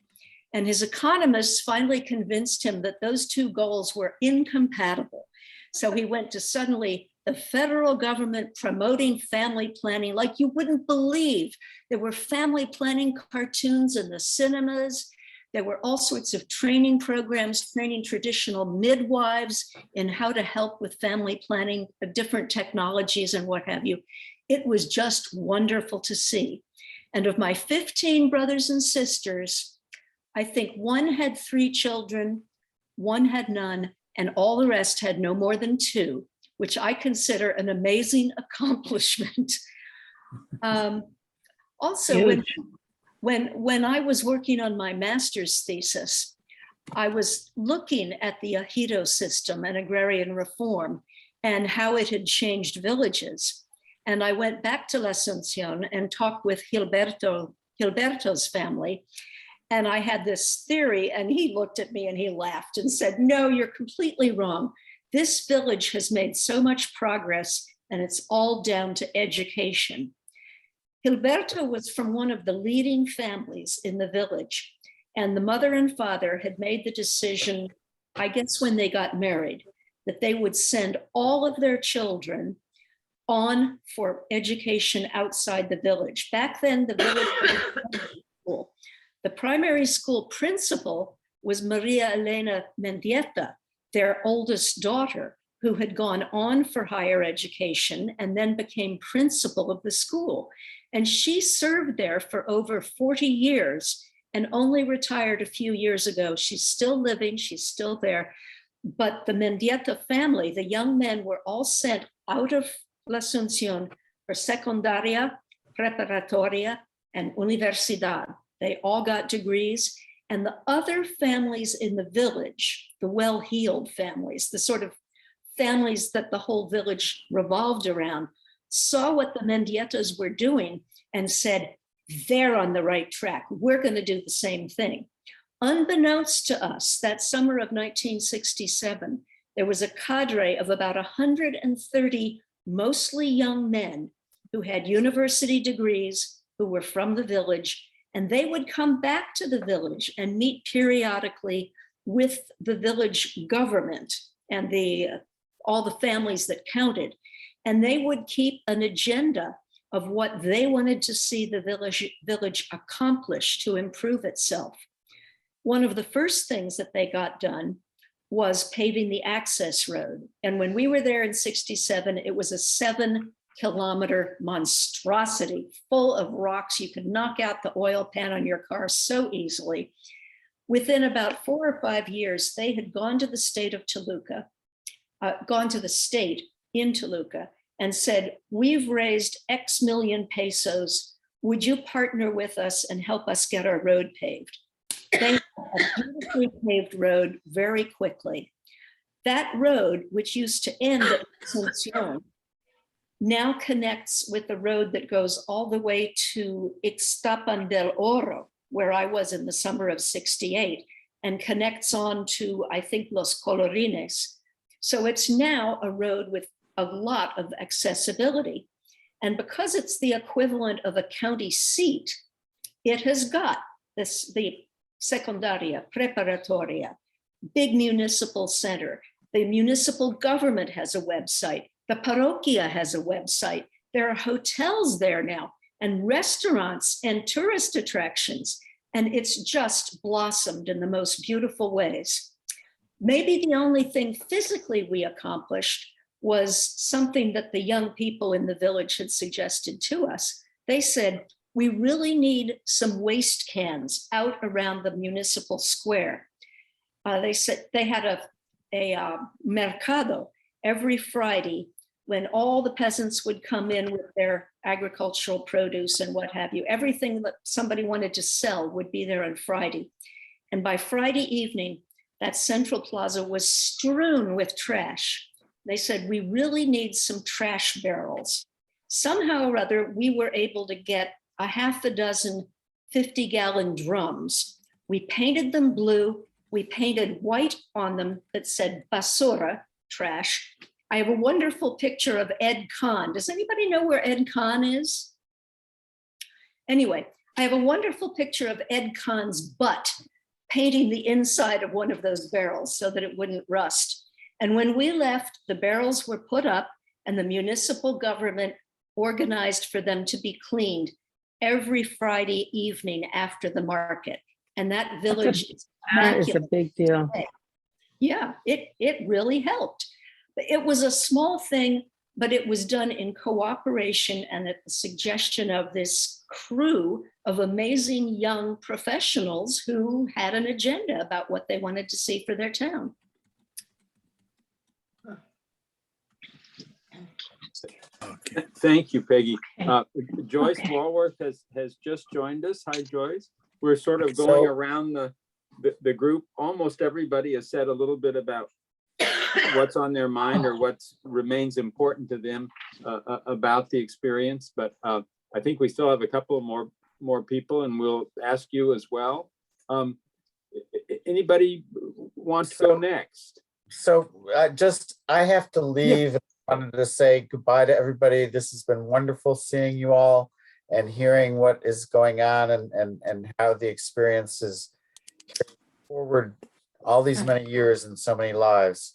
And his economists finally convinced him that those two goals were incompatible. So he went to suddenly the federal government promoting family planning like you wouldn't believe. There were family planning cartoons in the cinemas. There were all sorts of training programs, training traditional midwives in how to help with family planning, different technologies and what have you. It was just wonderful to see. And of my 15 brothers and sisters, I think one had 3 children, one had none, and all the rest had no more than 2, which I consider an amazing accomplishment. Also, when I was working on my master's thesis, I was looking at the ejido system and agrarian reform and how it had changed villages. And I went back to La Asunción and talked with Gilberto's family. And I had this theory, and he looked at me and he laughed and said, no, you're completely wrong. This village has made so much progress, and it's all down to education. Gilberto was from one of the leading families in the village, and the mother and father had made the decision, I guess when they got married, that they would send all of their children on for education outside the village. Back then, the village was a primary school. The primary school principal was Maria Elena Mendieta, their oldest daughter, who had gone on for higher education and then became principal of the school. And she served there for over 40 years and only retired a few years ago. She's still living, she's still there. But the Mendieta family, the young men were all sent out of La Asunción for secundaria, preparatoria, and universidad. They all got degrees. And the other families in the village, the well-heeled families, the sort of families that the whole village revolved around, saw what the Mendietas were doing and said, they're on the right track. We're going to do the same thing. Unbeknownst to us, that summer of 1967, there was a cadre of about 130 mostly young men who had university degrees, who were from the village, and they would come back to the village and meet periodically with the village government and all the families that counted. And they would keep an agenda of what they wanted to see the village accomplish to improve itself. One of the first things that they got done was paving the access road. And when we were there in 67, it was a 7-kilometer monstrosity full of rocks. You could knock out the oil pan on your car so easily. Within about 4 or 5 years, they had gone to the state of Toluca, gone to the state in Toluca and said, we've raised X million pesos. Would you partner with us and help us get our road paved? They had a beautifully paved road very quickly. That road, which used to end at Asunción, now connects with the road that goes all the way to Ixtapan del Oro, where I was in the summer of 68, and connects on to, I think, Los Colorines. So it's now a road with a lot of accessibility. And because it's the equivalent of a county seat, it has got the secundaria, preparatoria, big municipal center. The municipal government has a website. The parroquia has a website. There are hotels there now and restaurants and tourist attractions. And it's just blossomed in the most beautiful ways. Maybe the only thing physically we accomplished was something that the young people in the village had suggested to us. They said, we really need some waste cans out around the municipal square. They said they had a mercado, every Friday, when all the peasants would come in with their agricultural produce and what have you, everything that somebody wanted to sell would be there on Friday. And by Friday evening, that central plaza was strewn with trash. They said, we really need some trash barrels. Somehow or other, we were able to get a half a dozen 50-gallon drums. We painted them blue. We painted white on them that said basura, trash. I have a wonderful picture of Ed Kahn. Does anybody know where Ed Kahn is? Anyway, I have a wonderful picture of Ed Kahn's butt painting the inside of one of those barrels so that it wouldn't rust. And when we left, the barrels were put up and the municipal government organized for them to be cleaned every Friday evening after the market. And that village is That is a immaculate big deal. today. Yeah, it really helped. It was a small thing, but it was done in cooperation and at the suggestion of this crew of amazing young professionals who had an agenda about what they wanted to see for their town. Okay. Thank you, Peggy. Joyce Okay. Walworth has just joined us. Hi, Joyce. We're sort of going So- around the group. Almost everybody has said a little bit about what's on their mind or what remains important to them about the experience. But I think we still have a couple more people, and we'll ask you as well. Anybody want to go next? So I have to leave. I wanted to say goodbye to everybody. This has been wonderful seeing you all and hearing what is going on and how the experience is carried forward all these many years and so many lives.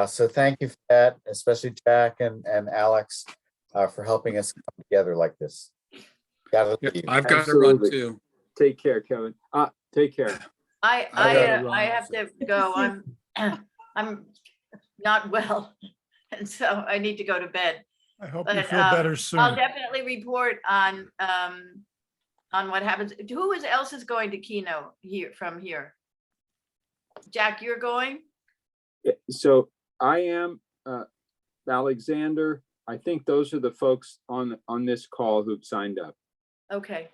So thank you for that, especially Jack and Alex for helping us come together like this. Gotta Yep, leave. I've got to run Absolutely. too. Take care, Kevin. Take care. I gotta I run have to go. I'm not well, and so I need to go to bed. I hope you But, feel better soon. I'll definitely report on what happens. Who else is going to keynote here from here? Jack, you're going? So I am Alexander. I think those are the folks on this call who've signed up. Okay.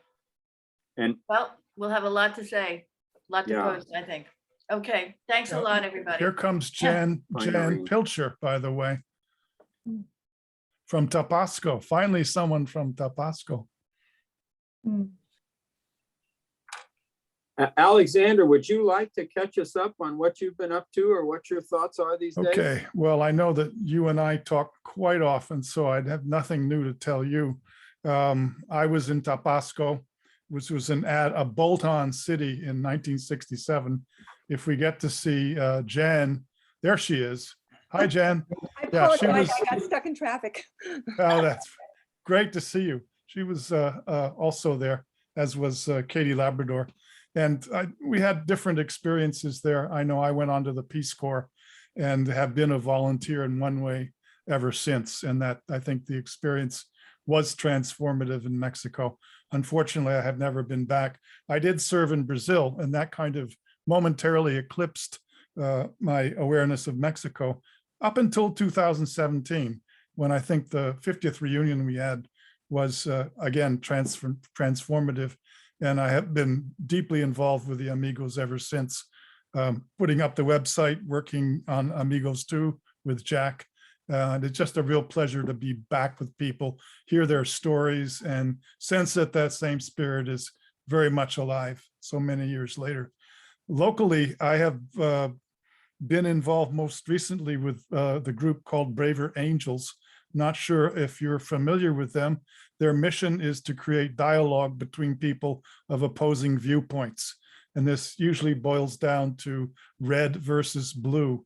And Well, we'll have a lot to say, a lot to Yeah. post, I think. Okay, thanks a lot, everybody. Here comes Jan Fine, Noreen. Pilcher, by the way. From Tapasco. Finally, someone from Tapasco. Alexander, would you like to catch us up on what you've been up to or what your thoughts are these days? Okay, well, I know that you and I talk quite often, so I'd have nothing new to tell you. I was in Tapasco, which was a bolt-on city in 1967. If we get to see Jan, there she is. Hi, Jan. I Yeah, she apologize, was- I got stuck in traffic. Oh, that's great to see you. She was also there, as was Katie Labrador. And we had different experiences there. I know I went on to the Peace Corps and have been a volunteer in one way ever since. And that I think the experience was transformative in Mexico. Unfortunately, I have never been back. I did serve in Brazil, and that kind of momentarily eclipsed my awareness of Mexico up until 2017, when I think the 50th reunion we had was again transformative. And I have been deeply involved with the Amigos ever since, putting up the website, working on Amigos 2 with Jack. And it's just a real pleasure to be back with people, hear their stories, and sense that that same spirit is very much alive so many years later. Locally, I have been involved most recently with the group called Braver Angels. Not sure if you're familiar with them. Their mission is to create dialogue between people of opposing viewpoints. And this usually boils down to red versus blue.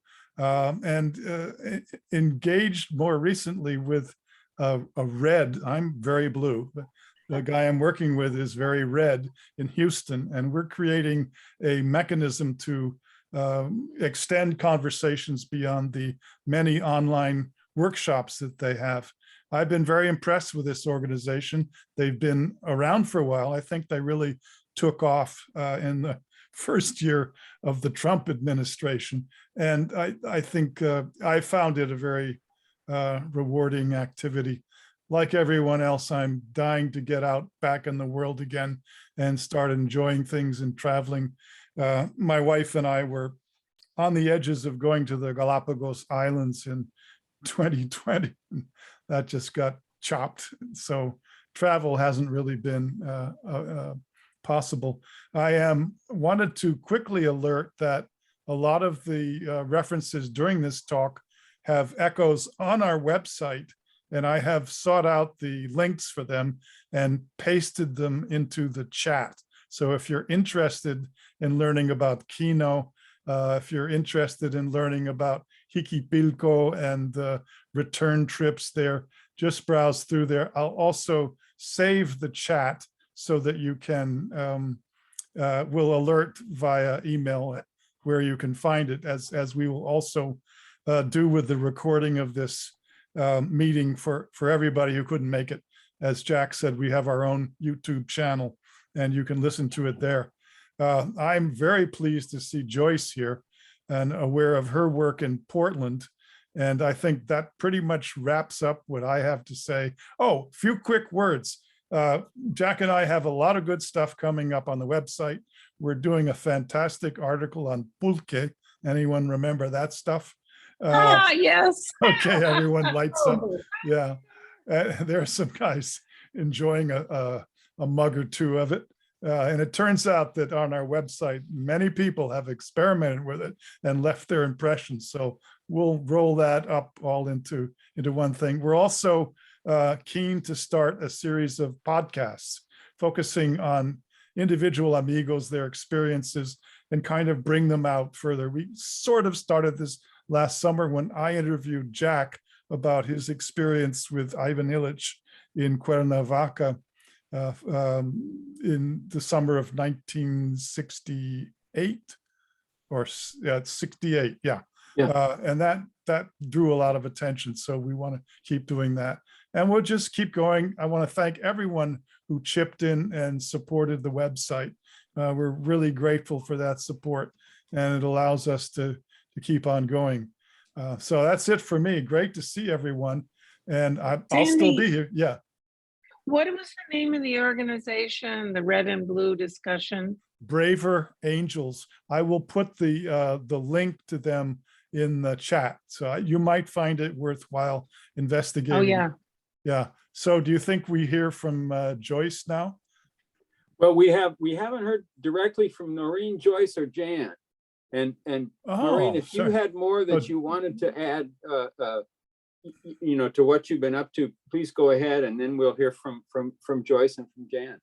Engaged more recently with a red. I'm very blue, but the guy I'm working with is very red in Houston, and we're creating a mechanism to extend conversations beyond the many online workshops that they have. I've been very impressed with this organization. They've been around for a while. I think they really took off in the first year of the Trump administration. And I think I found it a very rewarding activity. Like everyone else, I'm dying to get out back in the world again and start enjoying things and traveling. My wife and I were on the edges of going to the Galapagos Islands in 2020. That just got chopped. So travel hasn't really been possible. I wanted to quickly alert that a lot of the references during this talk have echoes on our website, and I have sought out the links for them and pasted them into the chat. So if you're interested in learning about Kino, if you're interested in learning about Hikipilco and the return trips there, just browse through there. I'll also save the chat so that you can, will alert via email where you can find it, as we will also do with the recording of this meeting for everybody who couldn't make it. As Jack said, we have our own YouTube channel and you can listen to it there. I'm very pleased to see Joyce here and aware of her work in Portland. And I think that pretty much wraps up what I have to say. Oh, a few quick words. Jack and I have a lot of good stuff coming up on the website. We're doing a fantastic article on pulque. Anyone remember that stuff? Yes. Okay, everyone lights up. Yeah, there are some guys enjoying a mug or two of it. And it turns out that on our website, many people have experimented with it and left their impressions. So we'll roll that up all into one thing. We're also keen to start a series of podcasts focusing on individual amigos, their experiences, and kind of bring them out further. We sort of started this last summer when I interviewed Jack about his experience with Ivan Illich in Cuernavaca in the summer of 1968 or 68. Yeah. And that drew a lot of attention. So we want to keep doing that. And we'll just keep going. I want to thank everyone who chipped in and supported the website. We're really grateful for that support, and it allows us to keep on going. So that's it for me. Great to see everyone. And I'll still be here. Yeah. What was the name of the organization, the red and blue discussion? Braver Angels. I will put the link to them in the chat. So you might find it worthwhile investigating. Oh, yeah. Yeah. So do you think we hear from Joyce now? Well, we haven't heard directly from Noreen, Joyce, or Jan. And Noreen, if you had more that you wanted to add, to what you've been up to, please go ahead, and then we'll hear from Joyce and from Jan.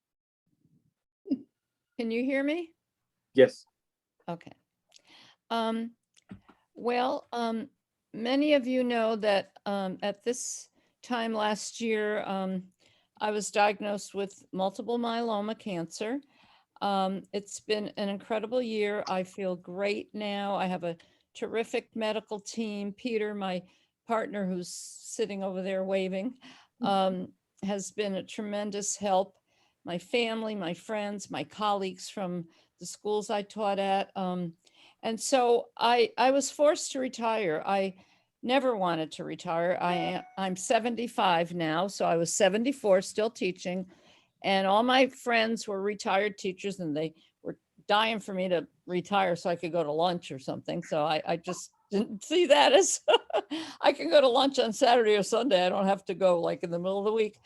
Can you hear me? Yes. Okay. Many of you know that at this time last year, I was diagnosed with multiple myeloma cancer. It's been an incredible year. I feel great now. I have a terrific medical team. Peter, my partner, who's sitting over there waving, has been a tremendous help. My family, my friends, my colleagues from the schools I taught at. And so I was forced to retire. I never wanted to retire. I'm 75 now, so I was 74, still teaching. And all my friends were retired teachers, and they were dying for me to retire so I could go to lunch or something. So I just didn't see that as I can go to lunch on Saturday or Sunday. I don't have to go like in the middle of the week.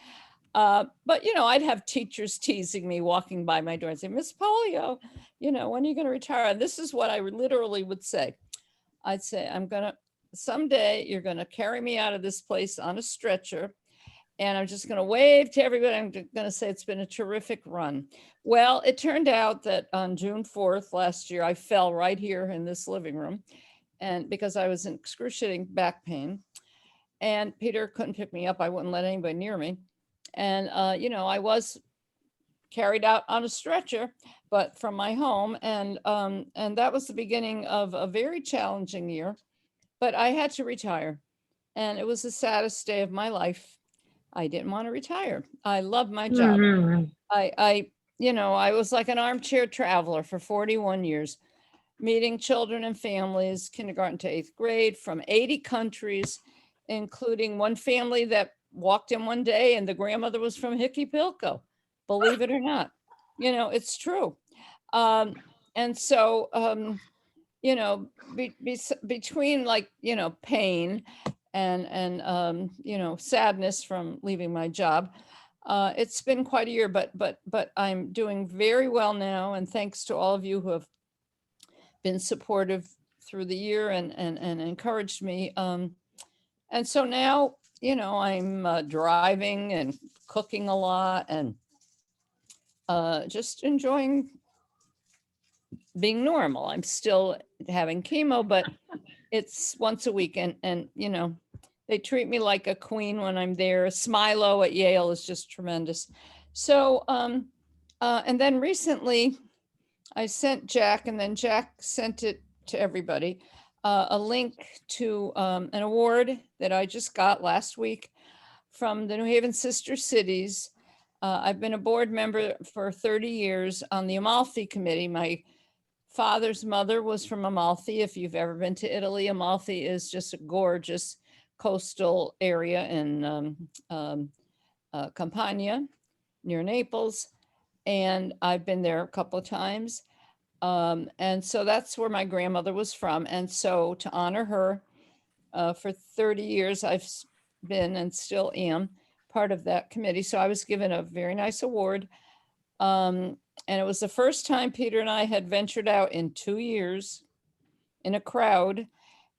But, I'd have teachers teasing me walking by my door and say, Miss Polio, when are you going to retire? And this is what I literally would say. I'd say, someday you're going to carry me out of this place on a stretcher. And I'm just going to wave to everybody. I'm going to say it's been a terrific run. Well, it turned out that on June 4th last year, I fell right here in this living room, and because I was in excruciating back pain, and Peter couldn't pick me up. I wouldn't let anybody near me. And, I was carried out on a stretcher, but from my home. And that was the beginning of a very challenging year, but I had to retire. And it was the saddest day of my life. I didn't want to retire. I love my job. Mhm. I you know, I was like an armchair traveler for 41 years, meeting children and families, kindergarten to 8th grade from 80 countries, including one family that walked in one day and the grandmother was from Hickey-Pilco, believe it or not. You know, it's true. And so, you know, between like, you know, pain and you know, sadness from leaving my job, it's been quite a year, but I'm doing very well now. And thanks to all of you who have been supportive through the year and encouraged me. And so now, you know, I'm driving and cooking a lot and just enjoying being normal. I'm still having chemo, but it's once a week. And you know, they treat me like a queen when I'm there. Smilo at Yale is just tremendous. So, and then recently I sent Jack, and then Jack sent it to everybody, a link to an award that I just got last week from the New Haven Sister Cities. I've been a board member for 30 years on the Amalfi Committee. My father's mother was from Amalfi. If you've ever been to Italy, Amalfi is just a gorgeous coastal area in Campania near Naples. And I've been there a couple of times. And so that's where my grandmother was from. And so to honor her, for 30 years, I've been and still am part of that committee. So I was given a very nice award. And it was the first time Peter and I had ventured out in 2 years in a crowd,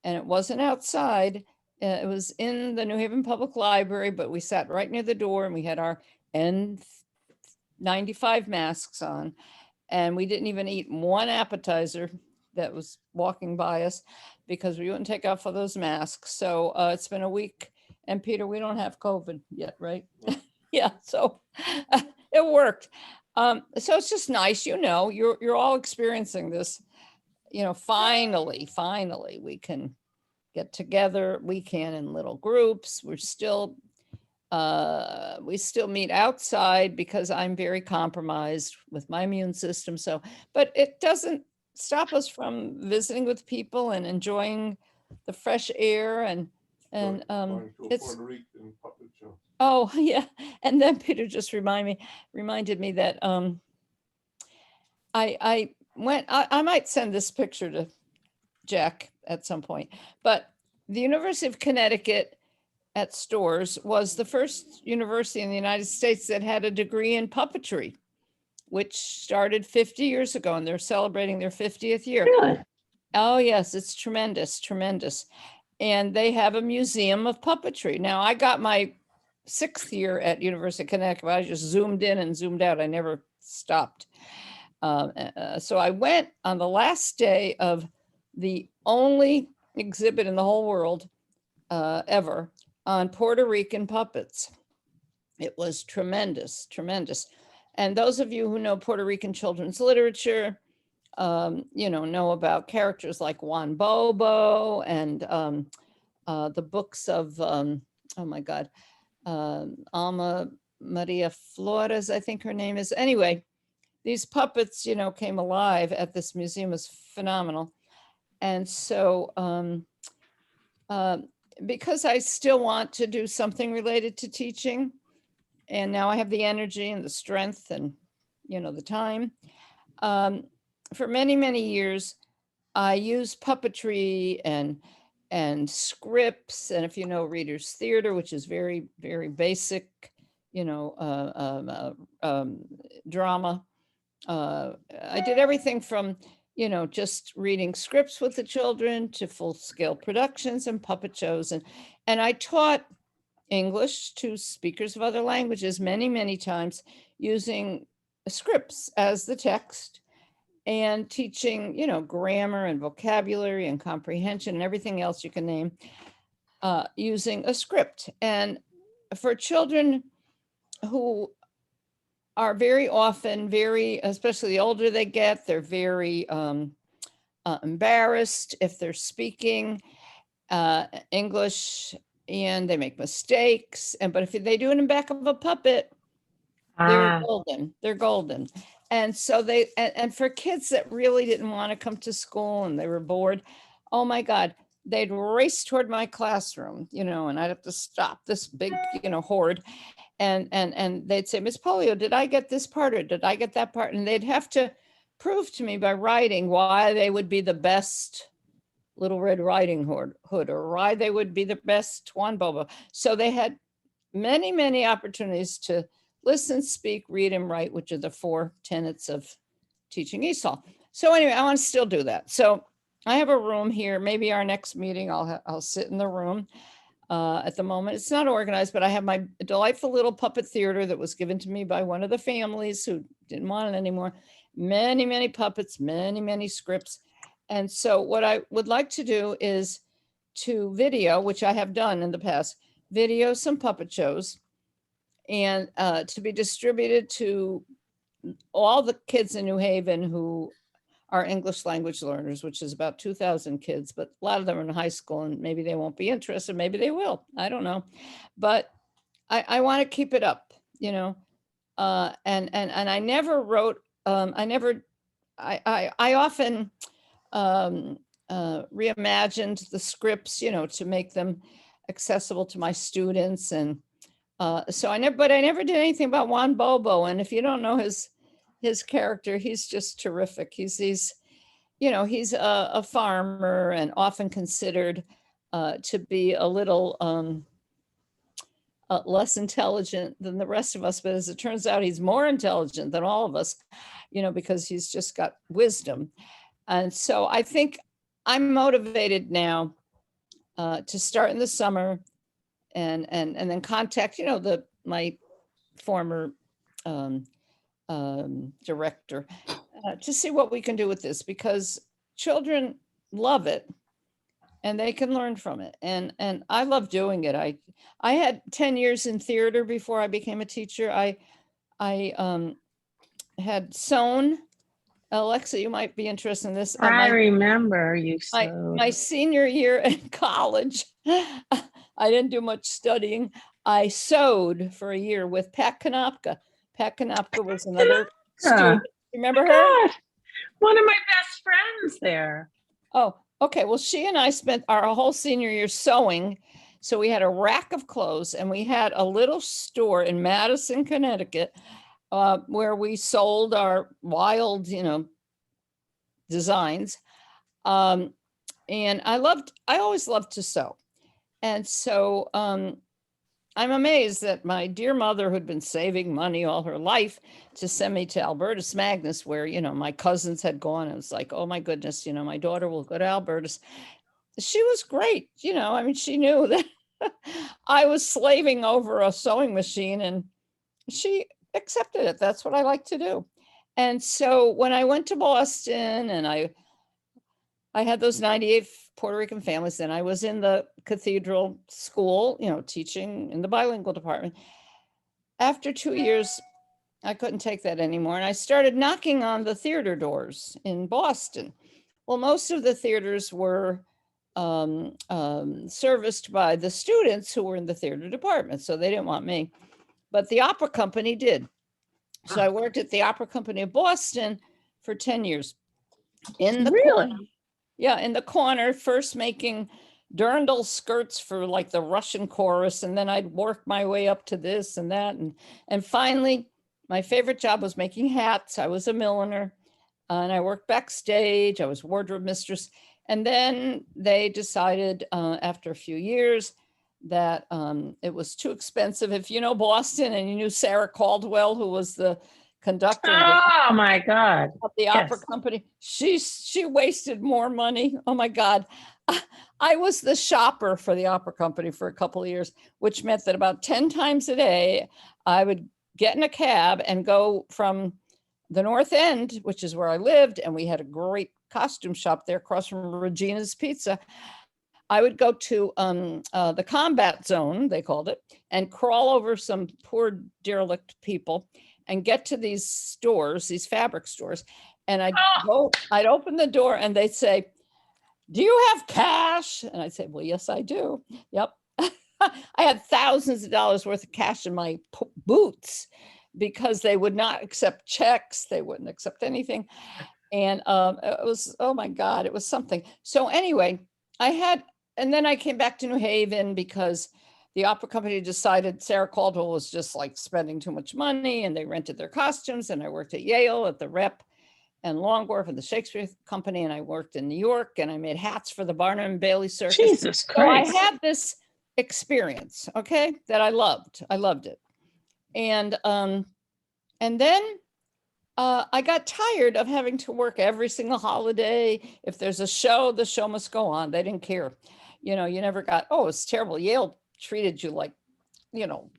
and it wasn't outside. It was in the New Haven Public Library, but we sat right near the door and we had our N95 masks on, and we didn't even eat one appetizer that was walking by us because we wouldn't take off all those masks. So it's been a week, and Peter, we don't have COVID yet, right? Yeah, so it worked. So it's just nice, you know, you're all experiencing this, you know, finally, we can get together. We can in little groups. We still meet outside because I'm very compromised with my immune system. So, but it doesn't stop us from visiting with people and enjoying the fresh air and it's, oh yeah. And then Peter just reminded me that I might send this picture to Jack at some point, but the University of Connecticut at Storrs was the first university in the United States that had a degree in puppetry, which started 50 years ago, and they're celebrating their 50th year. Really? Oh yes, it's tremendous, tremendous. And they have a museum of puppetry. Now I got my 6th year at University of Connecticut, but I just zoomed in and zoomed out. I never stopped. So I went on the last day of the only exhibit in the whole world ever on Puerto Rican puppets. It was tremendous, tremendous. And those of you who know Puerto Rican children's literature, you know about characters like Juan Bobo and the books of, oh my God, Alma Maria Flores, I think her name is. Anyway, these puppets, you know, came alive at this museum. It was phenomenal. And so, because I still want to do something related to teaching, and now I have the energy and the strength and, you know, the time. For many, many years, I used puppetry and scripts. And if you know Reader's Theater, which is very, very basic, you know, drama. I did everything from, you know, just reading scripts with the children to full-scale productions and puppet shows. And I taught English to speakers of other languages many, many times using scripts as the text and teaching, you know, grammar and vocabulary and comprehension and everything else you can name using a script. And for children who are very often especially the older they get, they're very embarrassed if they're speaking English and they make mistakes. But if they do it in the back of a puppet, They're Ah, golden. They're golden. And so and for kids that really didn't want to come to school and they were bored, oh my God, they'd race toward my classroom, and I'd have to stop this big, horde. And they'd say, Miss Polio, did I get this part or did I get that part? And they'd have to prove to me by writing why they would be the best Little Red Riding Hood or why they would be the best Juan Bobo. So they had many, many opportunities to listen, speak, read, and write, which are the 4 tenets of teaching ESOL. So anyway, I want to still do that. So I have a room here. Maybe our next meeting, I'll sit in the room. At the moment, it's not organized, but I have my delightful little puppet theater that was given to me by one of the families who didn't want it anymore. Many, many puppets, many, many scripts. And so what I would like to do is to video, which I have done in the past, video some puppet shows and to be distributed to all the kids in New Haven who are English language learners, which is about 2,000 kids, but a lot of them are in high school and maybe they won't be interested. Maybe they will. I don't know. But I want to keep it up, and I never wrote, I often reimagined the scripts, to make them accessible to my students. And so I never did anything about Juan Bobo. And if you don't know his character, he's just terrific. He's a farmer and often considered to be a little less intelligent than the rest of us. But as it turns out, he's more intelligent than all of us, because he's just got wisdom. And so I think I'm motivated now to start in the summer and then contact, my former director to see what we can do with this, because children love it and they can learn from it. And I love doing it. I had 10 years in theater before I became a teacher. I had sewn. Alexa, you might be interested in this. I remember you. My senior year in college, I didn't do much studying. I sewed for a year with Pat Konopka. Pat Konopka was another student. Remember her? God, one of my best friends there. Oh, okay. Well, she and I spent our whole senior year sewing. So we had a rack of clothes and we had a little store in Madison, Connecticut, where we sold our wild, designs. And I always loved to sew. And so I'm amazed that my dear mother, who'd been saving money all her life to send me to Albertus Magnus, where, my cousins had gone. It was like, oh my goodness, my daughter will go to Albertus. She was great. She knew that I was slaving over a sewing machine and she accepted it. That's what I like to do. And so when I went to Boston and I had those 98 Puerto Rican families, then I was in the cathedral school, teaching in the bilingual department. After 2 years, I couldn't take that anymore. And I started knocking on the theater doors in Boston. Well, most of the theaters were serviced by the students who were in the theater department. So they didn't want me, but the opera company did. So I worked at the Opera Company of Boston for 10 years. In the corner, in the corner, first making dirndl skirts for like the Russian chorus, and then I'd work my way up to this and that, and finally, my favorite job was making hats. I was a milliner, and I worked backstage. I was wardrobe mistress, and then they decided after a few years that it was too expensive. If you know Boston and you knew Sarah Caldwell, who was the conductor Oh my God. of the opera company, she wasted more money. Oh my God. I was the shopper for the opera company for a couple of years, which meant that about 10 times a day, I would get in a cab and go from the North End, which is where I lived, and we had a great costume shop there across from Regina's Pizza. I would go to the combat zone, they called it, and crawl over some poor derelict people and get to these stores, these fabric stores. And I'd open the door and they'd say, "Do you have cash?" And I'd say, "Well, yes, I do." Yep. I had thousands of dollars worth of cash in my boots. because they would not accept checks. They wouldn't accept anything. And it was, oh my God, it was something. So anyway, and then I came back to New Haven because the opera company decided Sarah Caldwell was just like spending too much money, and they rented their costumes. And I worked at Yale at the Rep and Long Wharf and the Shakespeare Company. And I worked in New York, and I made hats for the Barnum and Bailey Circus. Jesus So I Christ. had this experience, okay, that I loved. I loved it. And then I got tired of having to work every single holiday. If there's a show, the show must go on. They didn't care. You know, you never got, oh, it's terrible. Yale treated you like, you know,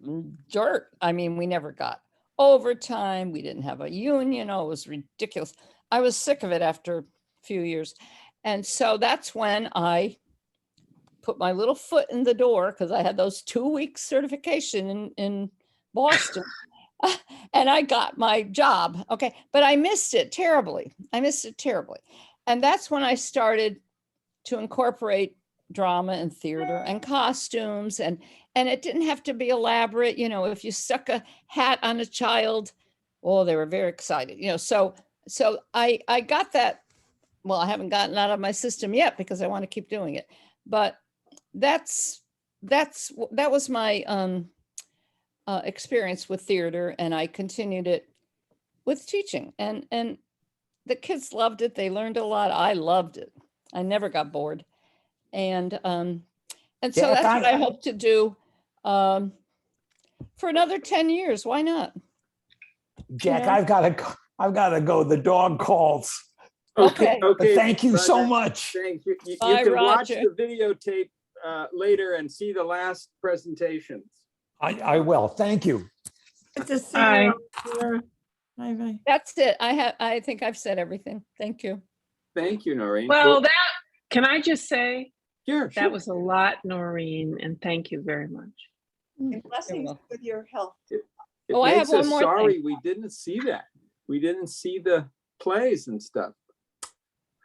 dirt. I mean, we never got overtime. We didn't have a union. Oh, it was ridiculous. I was sick of it after a few years. And so that's when I put my little foot in the door, because I had those 2 weeks certification in Boston. And I got my job. Okay. But I missed it terribly. And that's when I started to incorporate drama and theater and costumes. And it didn't have to be elaborate. You know, if you stuck a hat on a child, oh, they were very excited. You know, so I got that. Well, I haven't gotten out of my system yet because I want to keep doing it. But that was my experience with theater, and I continued it with teaching, and the kids loved it. They learned a lot. I loved it. I never got bored, and so Jack, that's what I hope to do for another 10 years. Why not? Jack, Yeah. I've got to go. The dog calls. Okay. But thank you so Brother, much. Thanks. You Bye, can watch Roger. the videotape later and see the last presentations. I will. Thank you. Good to see Bye. you. Bye-bye. That's it. I think I've said everything. Thank you. Thank you, Noreen. Well, can I just say, sure. that was a lot, Noreen, and thank you very much. And blessings with your health. It Oh, I have makes us one more sorry thing. we didn't see that. We didn't see the plays and stuff.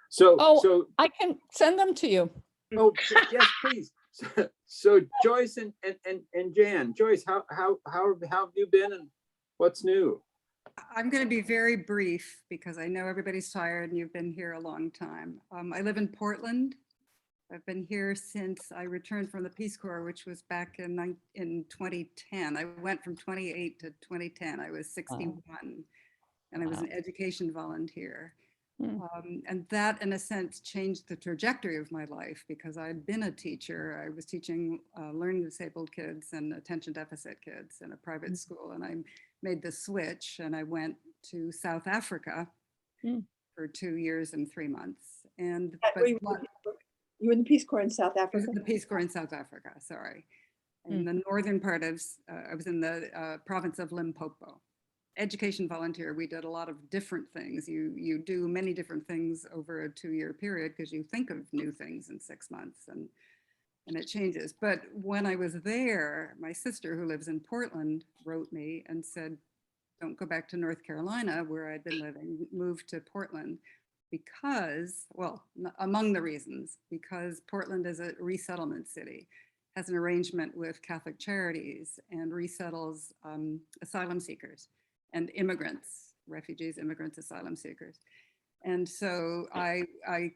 So, Oh. I can send them to you. oh yes, please. So Joyce and Jan. Joyce, how have you been, and what's new? I'm going to be very brief because I know everybody's tired and you've been here a long time. I live in Portland. I've been here since I returned from the Peace Corps, which was back in 2010. I went from 28 to 2010. I was 61 and I was an education volunteer. And that, in a sense, changed the trajectory of my life because I'd been a teacher. I was teaching learning disabled kids and attention deficit kids in a private school. And I made the switch and I went to South Africa for 2 years and 3 months. And You were in the Peace Corps in South Africa? The Peace Corps in South Africa, sorry. In the northern part of, I was in the province of Limpopo. Education volunteer, we did a lot of different things. You do many different things over a 2-year period because you think of new things in 6 months and it changes. But when I was there, my sister who lives in Portland wrote me and said, don't go back to North Carolina where I'd been living, move to Portland because, well, among the reasons, because Portland is a resettlement city, has an arrangement with Catholic Charities and resettles asylum seekers and immigrants, refugees, immigrants, asylum seekers. And so I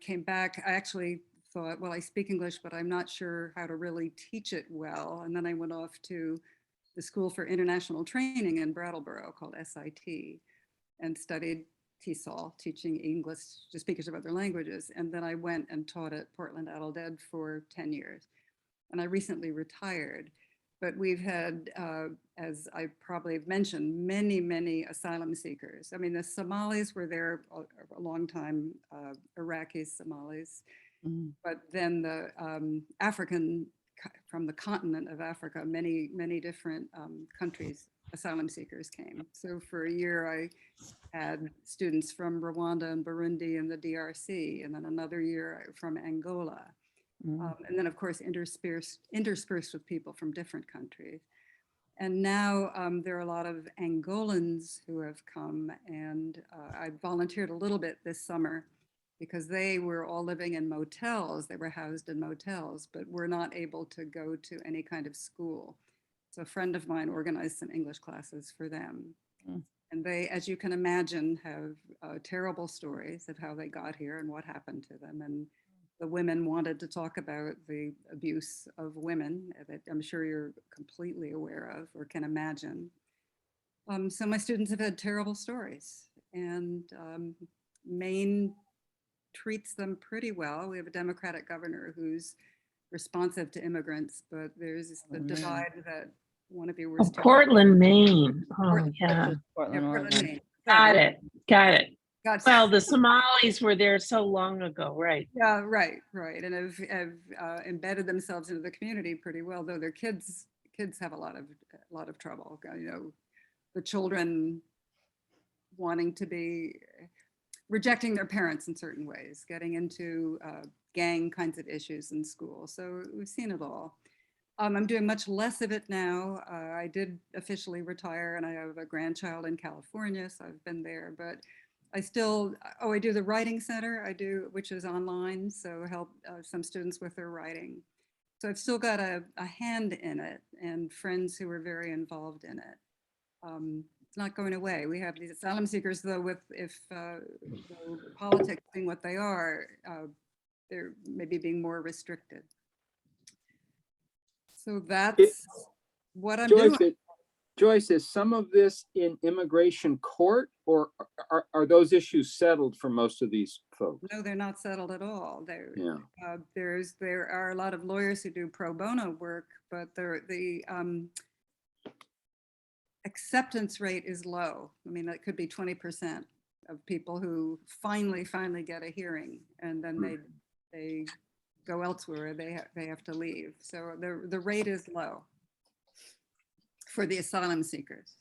came back. I actually thought, well, I speak English, but I'm not sure how to really teach it well. And then I went off to the School for International Training in Brattleboro called SIT and studied TESOL, teaching English to speakers of other languages. And then I went and taught at Portland Adult Ed for 10 years. And I recently retired. But we've had, as I probably have mentioned, many, many asylum seekers. I mean, the Somalis were there a long time, Iraqis, Somalis, but then the African, from the continent of Africa, many, many different countries, asylum seekers came. So for a year, I had students from Rwanda and Burundi and the DRC, and then another year from Angola. And then, of course, interspersed with people from different countries. And now there are a lot of Angolans who have come, and I volunteered a little bit this summer because they were all living in motels. They were housed in motels, but were not able to go to any kind of school. So a friend of mine organized some English classes for them. And they, as you can imagine, have terrible stories of how they got here and what happened to them. And the women wanted to talk about the abuse of women that I'm sure you're completely aware of or can imagine. So my students have had terrible stories, and Maine treats them pretty well. We have a Democratic governor who's responsive to immigrants, but there's the divide that one of you was talking about. Portland, Maine. Oh, Portland, yeah. Yeah, Portland, Portland, Oregon. Maine. Got it. Got it. Got Well, the Somalis were there so long ago, right? Yeah, right, and have embedded themselves into the community pretty well. Though their kids have a lot of trouble. You know, the children wanting to be rejecting their parents in certain ways, getting into gang kinds of issues in school. So we've seen it all. I'm doing much less of it now. I did officially retire, and I have a grandchild in California, so I've been there. But I still, I do the writing center, which is online, so help some students with their writing. So I've still got a hand in it, and friends who are very involved in it. It's not going away. We have these asylum seekers, though, if politics being what they are, they're maybe being more restricted. So that's what I'm doing. Joyce, is some of this in immigration court, or are those issues settled for most of these folks? No, they're not settled at all. Yeah. There are a lot of lawyers who do pro bono work, but the acceptance rate is low. I mean, that could be 20% of people who finally get a hearing, and then they go elsewhere. They have to leave. So the rate is low for the asylum seekers.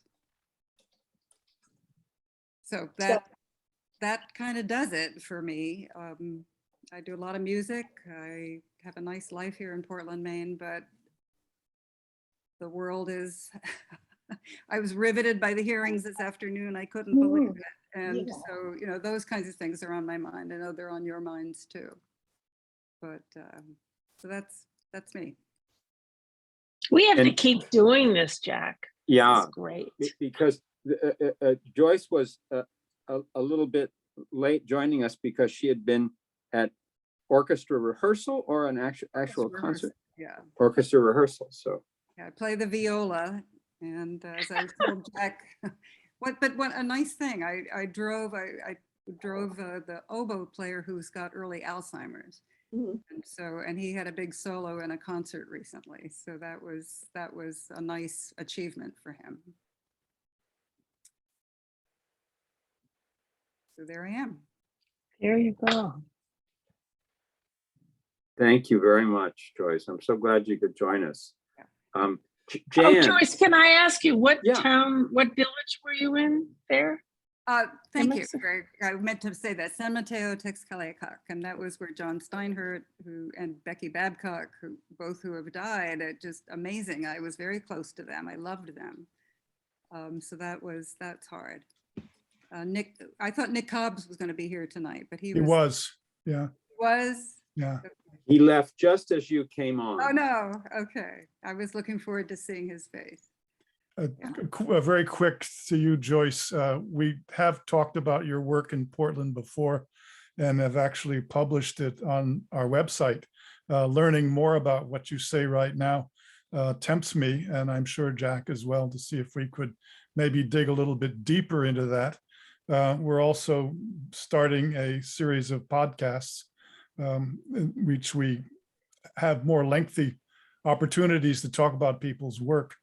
So that kind of does it for me. I do a lot of music. I have a nice life here in Portland, Maine, but the world is, I was riveted by the hearings this afternoon. I couldn't believe it. And so, you know, those kinds of things are on my mind. I know they're on your minds too. But so that's me. We have to keep doing this, Jack. Yeah, that's great. Because Joyce was a little bit late joining us because she had been at orchestra rehearsal or an actual concert. Yeah, orchestra rehearsal. So yeah, I play the viola, and as I told Jack, what a nice thing. I drove the oboe player who's got early Alzheimer's. And he had a big solo in a concert recently. So that was a nice achievement for him. So there I am. There you go. thank you very much, Joyce. I'm so glad you could join us. Jan. Oh, Joyce, can I ask you what town, what village were you in there? Thank you. I meant to say that San Mateo Texcallecac, and that was where John Steinhardt and Becky Babcock, who have died. Just amazing. I was very close to them. I loved them. So that's hard. I thought Nick Cobbs was going to be here tonight, but he was. Yeah. Was. Yeah. He left just as you came on. Oh no. Okay. I was looking forward to seeing his face. Very quick to you, Joyce. We have talked about your work in Portland before and have actually published it on our website. Learning more about what you say right now tempts me, and I'm sure Jack as well, to see if we could maybe dig a little bit deeper into that. We're also starting a series of podcasts in which we have more lengthy opportunities to talk about people's work.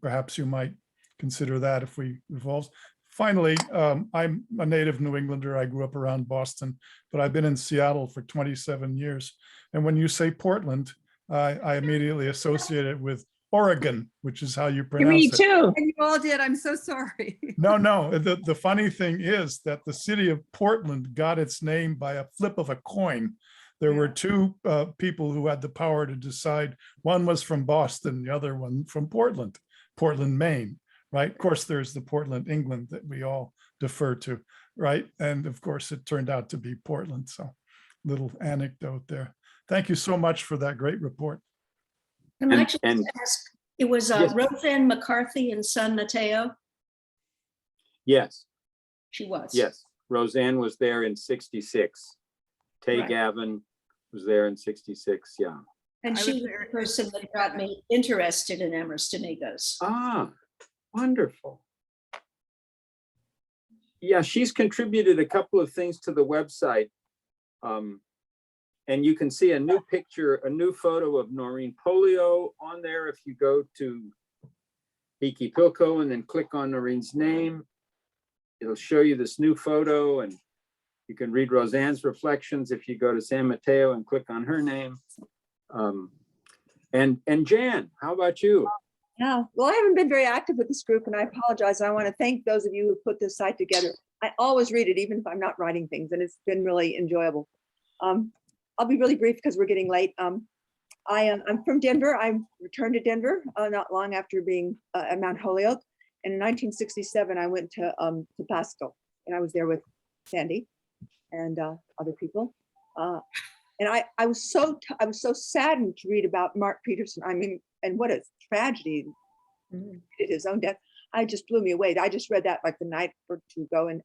Perhaps you might consider that if we evolve. Finally, I'm a native New Englander. I grew up around Boston, but I've been in Seattle for 27 years. And when you say Portland, I immediately associate it with Oregon, which is how you pronounce it. Me too. And you all did. I'm so sorry. No. The funny thing is that the city of Portland got its name by a flip of a coin. There were two people who had the power to decide. One was from Boston, the other one from Portland, Maine, right? Of course, there's the Portland, England that we all defer to, right? And of course, it turned out to be Portland. So little anecdote there. Thank you so much for that great report. Can I just ask, it was Yes. Roseanne McCarthy in San Mateo? Yes, She was. yes. Roseanne was there in 66. Tay Right. Gavin was there in 66, yeah. And I she was was there the person that got me interested in Emerson Eagles. Ah, wonderful. Yeah, she's contributed a couple of things to the website. And you can see a new picture, a new photo of Noreen Polio on there. If you go to Hiki Pilko and then click on Noreen's name, it'll show you this new photo, and you can read Roseanne's reflections if you go to San Mateo and click on her name. And Jan, how about you? Yeah, well, I haven't been very active with this group, and I apologize. I want to thank those of you who put this site together. I always read it, even if I'm not writing things, and it's been really enjoyable. I'll be really brief because we're getting late. I'm from Denver. I returned to Denver not long after being at Mount Holyoke. And in 1967, I went to Pasco, and I was there with Sandy and other people. And I was so saddened to read about Mark Peterson. I mean, and what a tragedy, his own death. I just blew me away. I just read that like the night or two ago, and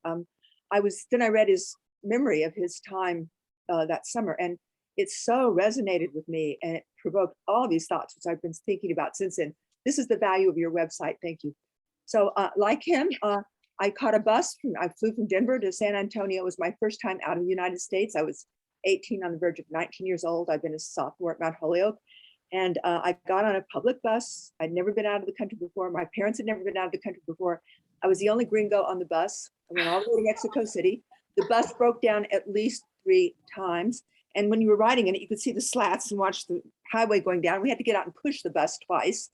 I read his memory of his time that summer, and it so resonated with me, and it provoked all these thoughts, which I've been thinking about since then. This is the value of your website. Thank you. So like him, I caught a bus. I flew from Denver to San Antonio. It was my first time out of the United States. I was 18 on the verge of 19 years old. I've been a sophomore at Mount Holyoke. And I got on a public bus. I'd never been out of the country before. My parents had never been out of the country before. I was the only gringo on the bus. I went all the way to Mexico City. The bus broke down at least 3 times. And when you were riding in it, you could see the slats and watch the highway going down. We had to get out and push the bus twice.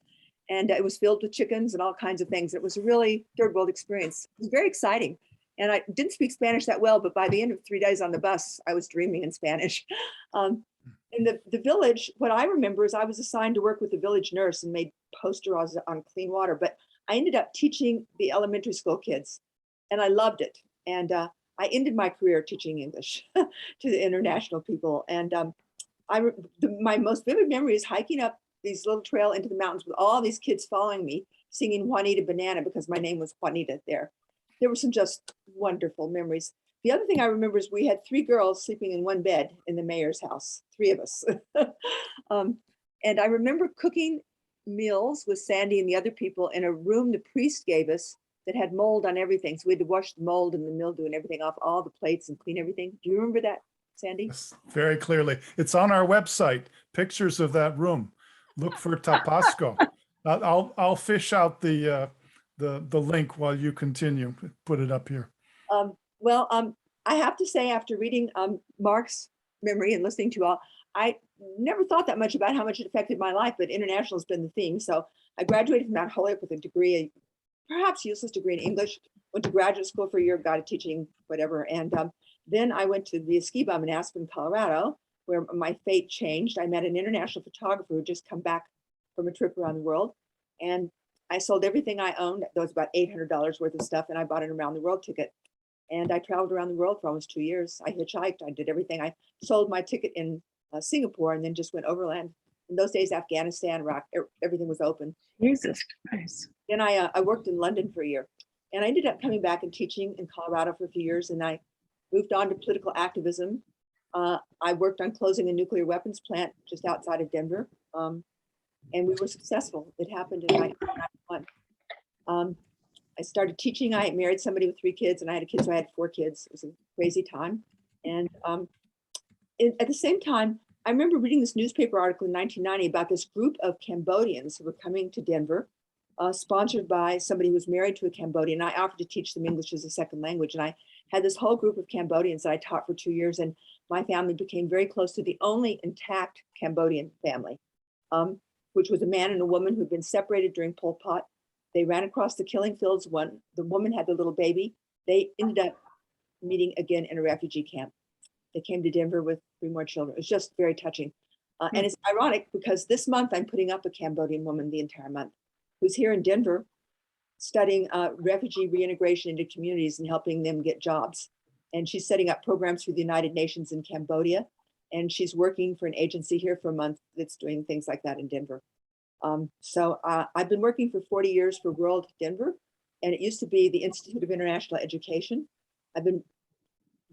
And it was filled with chickens and all kinds of things. It was a really third world experience. It was very exciting. And I didn't speak Spanish that well, but by the end of 3 days on the bus, I was dreaming in Spanish. In the village, what I remember is I was assigned to work with the village nurse and made posters on clean water, but I ended up teaching the elementary school kids, and I loved it. And I ended my career teaching English to the international people. And my most vivid memory is hiking up these little trail into the mountains with all these kids following me, singing Juanita Banana because my name was Juanita there. There were some just wonderful memories. The other thing I remember is we had 3 girls sleeping in one bed in the mayor's house, 3 of us. And I remember cooking meals with Sandy and the other people in a room the priest gave us that had mold on everything. So we had to wash the mold and the mildew and everything off all the plates and clean everything. Do you remember that, Sandy? Yes, very clearly. It's on our website, pictures of that room. Look for Tapasco. I'll fish out the link while you continue. Put it up here. I have to say, after reading Mark's memory and listening to all, I never thought that much about how much it affected my life, but international has been the theme. So I graduated from Mount Holyoke with a degree, perhaps useless degree in English, went to graduate school for a year, got a teaching, whatever. And then I went to the ski bum in Aspen, Colorado, where my fate changed. I met an international photographer who had just come back from a trip around the world. And I sold everything I owned. That was about $800 worth of stuff. And I bought an around the world ticket. And I traveled around the world for almost 2 years. I hitchhiked, I did everything. I sold my ticket in Singapore and then just went overland. In those days, Afghanistan, Iraq, everything was open. Jesus Christ. Then I worked in London for a year. And I ended up coming back and teaching in Colorado for a few years. And I moved on to political activism. I worked on closing a nuclear weapons plant just outside of Denver. And we were successful. It happened in 1991. I started teaching. I married somebody with 3 kids, and I had a kid, so I had 4 kids. It was a crazy time. And at the same time, I remember reading this newspaper article in 1990 about this group of Cambodians who were coming to Denver, sponsored by somebody who was married to a Cambodian. I offered to teach them English as a second language. And I had this whole group of Cambodians that I taught for 2 years. And my family became very close to the only intact Cambodian family, which was a man and a woman who'd been separated during Pol Pot. They ran across the killing fields. The woman had the little baby. They ended up meeting again in a refugee camp. They came to Denver with 3 more children. It was just very touching. And it's ironic because this month I'm putting up a Cambodian woman the entire month who's here in Denver studying refugee reintegration into communities and helping them get jobs. And she's setting up programs for the United Nations in Cambodia. And she's working for an agency here for a month that's doing things like that in Denver. So I've been working for 40 years for World Denver. and it used to be the Institute of International Education. I've been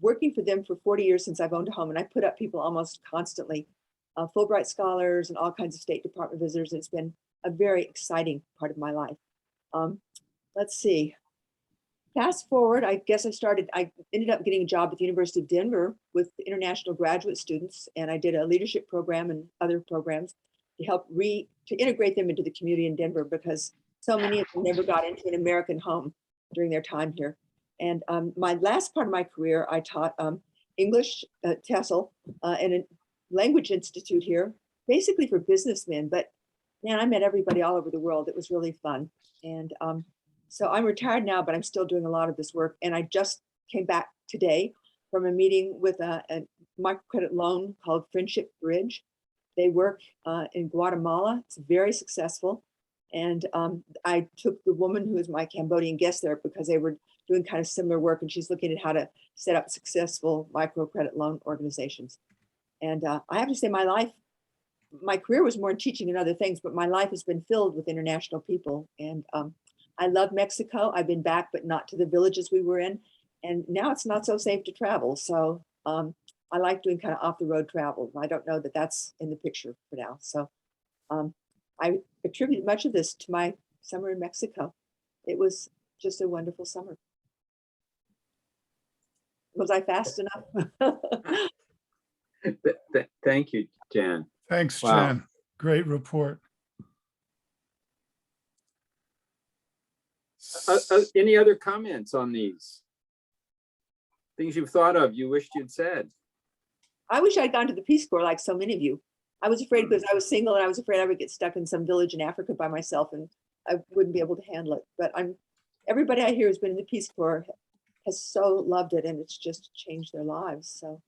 working for them for 40 years since I've owned a home, and I put up people almost constantly, Fulbright scholars and all kinds of State Department visitors. It's been a very exciting part of my life. Let's see. Fast forward, I guess I ended up getting a job at the University of Denver with international graduate students, and I did a leadership program and other programs to help to integrate them into the community in Denver, because so many of them never got into an American home during their time here. And my last part of my career, I taught English at TESOL and a language institute here, basically for businessmen. But man, I met everybody all over the world. It was really fun. And so I'm retired now, but I'm still doing a lot of this work. And I just came back today from a meeting with a microcredit loan called Friendship Bridge. They work in Guatemala. It's very successful. And I took the woman who was my Cambodian guest there because they were doing kind of similar work, and she's looking at how to set up successful microcredit loan organizations. And I have to say my career was more in teaching and other things, but my life has been filled with international people. And I love Mexico. I've been back, but not to the villages we were in. And now it's not so safe to travel. So I like doing kind of off the road travel. I don't know that that's in the picture for now. So I attribute much of this to my summer in Mexico. It was just a wonderful summer. Was I fast enough? Thank you, Jan. Thanks, Wow. Jan. Great report. Any other comments on these? Things you've thought of, you wished you'd said? I wish I'd gone to the Peace Corps like so many of you. I was afraid because I was single, and I was afraid I would get stuck in some village in Africa by myself and I wouldn't be able to handle it. But everybody I hear who's been in the Peace Corps has so loved it, and it's just changed their lives. So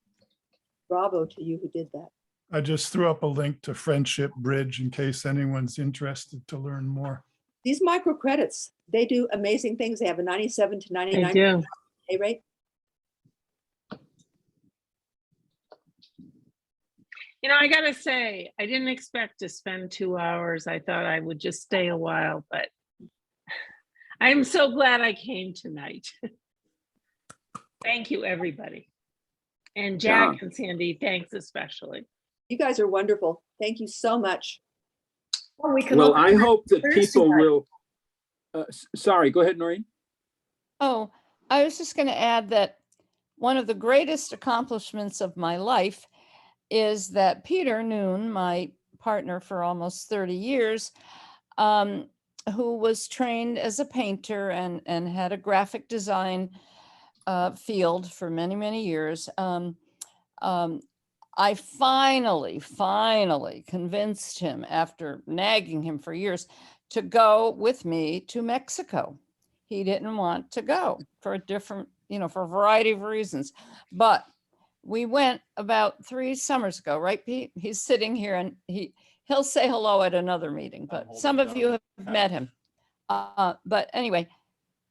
bravo to you who did that. I just threw up a link to Friendship Bridge in case anyone's interested to learn more. These microcredits, they do amazing things. They have a 97 to 99% They do. pay rate. You know, I gotta say, I didn't expect to spend 2 hours. I thought I would just stay a while, but I'm so glad I came tonight. Thank you, everybody. And Jack Yeah. and Sandy, thanks especially. You guys are wonderful. Thank you so much. Well, we can Well, open I that hope that Thursday people night. will, sorry, go ahead, Noreen. Oh, I was just going to add that one of the greatest accomplishments of my life is that Peter Noon, my partner for almost 30 years, who was trained as a painter and had a graphic design field for many, many years. I finally convinced him, after nagging him for years, to go with me to Mexico. He didn't want to go for a different, for a variety of reasons. But we went about 3 summers ago, right, Pete? He's sitting here, and he'll say hello at another meeting, but some of you have met him. But anyway,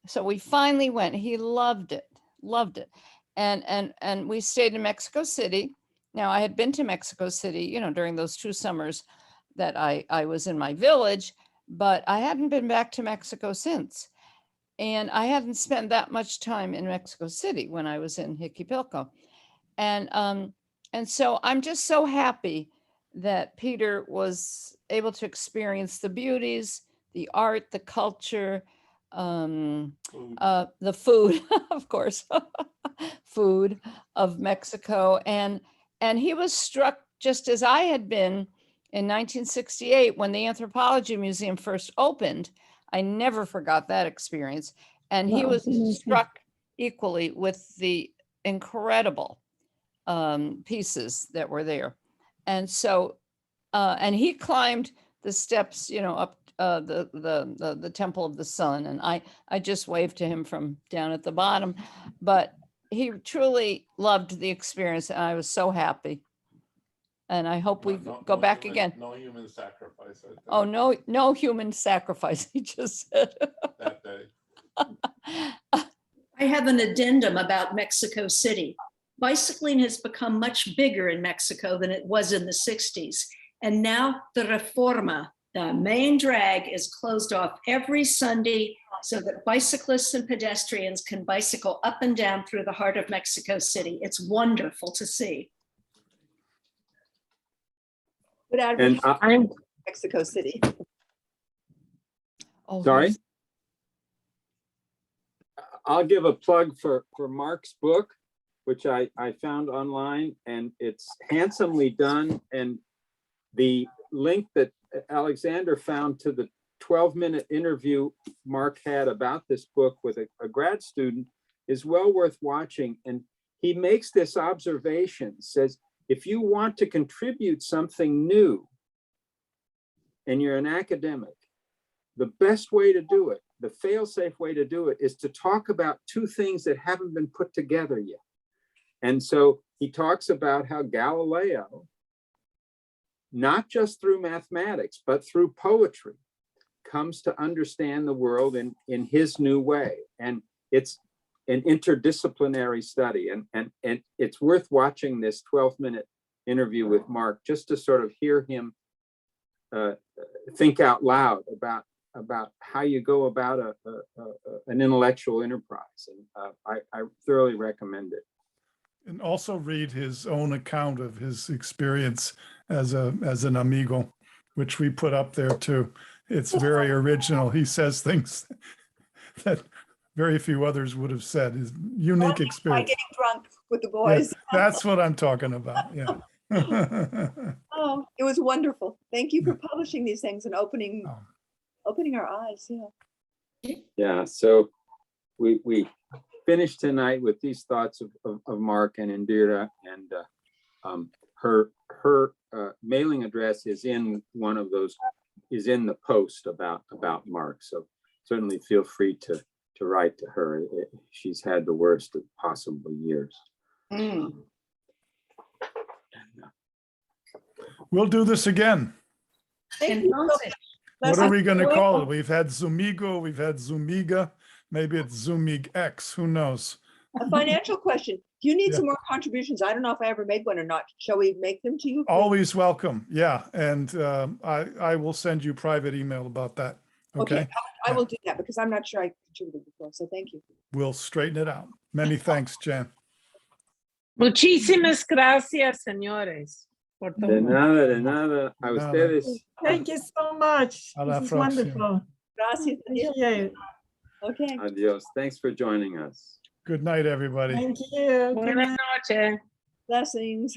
so we finally went. He loved it. And we stayed in Mexico City. Now, I had been to Mexico City, during those 2 summers that I was in my village, but I hadn't been back to Mexico since. And I hadn't spent that much time in Mexico City when I was in Jiquipilco. And so I'm just so happy that Peter was able to experience the beauties, the art, the culture, the food, of course, food of Mexico. And he was struck, just as I had been in 1968 when the Anthropology Museum first opened. I never forgot that experience. And he was struck equally with the incredible pieces that were there. And so, and he climbed the steps, up the Temple of the Sun. And I just waved to him from down at the bottom, but he truly loved the experience, and I was so happy. And I hope we go back again. No human sacrifice. Oh, no human sacrifice, he just said. That day. I have an addendum about Mexico City. Bicycling has become much bigger in Mexico than it was in the 60s. And now the Reforma The main drag is closed off every Sunday so that bicyclists and pedestrians can bicycle up and down through the heart of Mexico City. It's wonderful to see. Good And advertising, Mexico City. Oh, sorry, yes. I'll give a plug for Mark's book, which I found online, and it's handsomely done. And the link that Alexander found to the 12-minute interview Mark had about this book with a grad student is well worth watching. And he makes this observation, says, if you want to contribute something new and you're an academic, the best way to do it, the fail-safe way to do it, is to talk about two things that haven't been put together yet. And so he talks about how Galileo, not just through mathematics, but through poetry, comes to understand the world in his new way. And it's an interdisciplinary study. And it's worth watching this 12-minute interview with Mark just to sort of hear him think out loud about how you go about an intellectual enterprise. And I thoroughly recommend it. And also read his own account of his experience as an amigo, which we put up there too. It's very original. He says things that very few others would have said. His unique By experience. getting drunk with the Yeah, boys. that's what I'm talking about. Yeah. Oh, it was wonderful. Thank you for publishing these things and opening our eyes. Yeah. Yeah, so we finished tonight with these thoughts of Mark and Indira, and her mailing address is in one of those, is in the post about Mark. So certainly feel free to write to her. She's had the worst of possible years. We'll do this again. Thank you so much. What are we going to call it? We've had Zoomigo, we've had Zoomiga. Maybe it's Zoomig X. Who knows? A financial question. Do you need Yeah. some more contributions? I don't know if I ever made one or not. Shall we make them to you? Always welcome. Yeah. And I will send you private email about that. Okay. I will do that because I'm not sure I contributed before. So thank you. We'll straighten it out. Many thanks, Jan. Muchísimas gracias, señores. Por todo. De nada, a ustedes. Thank you so much. A la This is próxima. wonderful. Gracias. Appreciate it. Okay. Adios. Thanks for joining us. Good night, everybody. Thank you. Good Buenas night. noches. Blessings.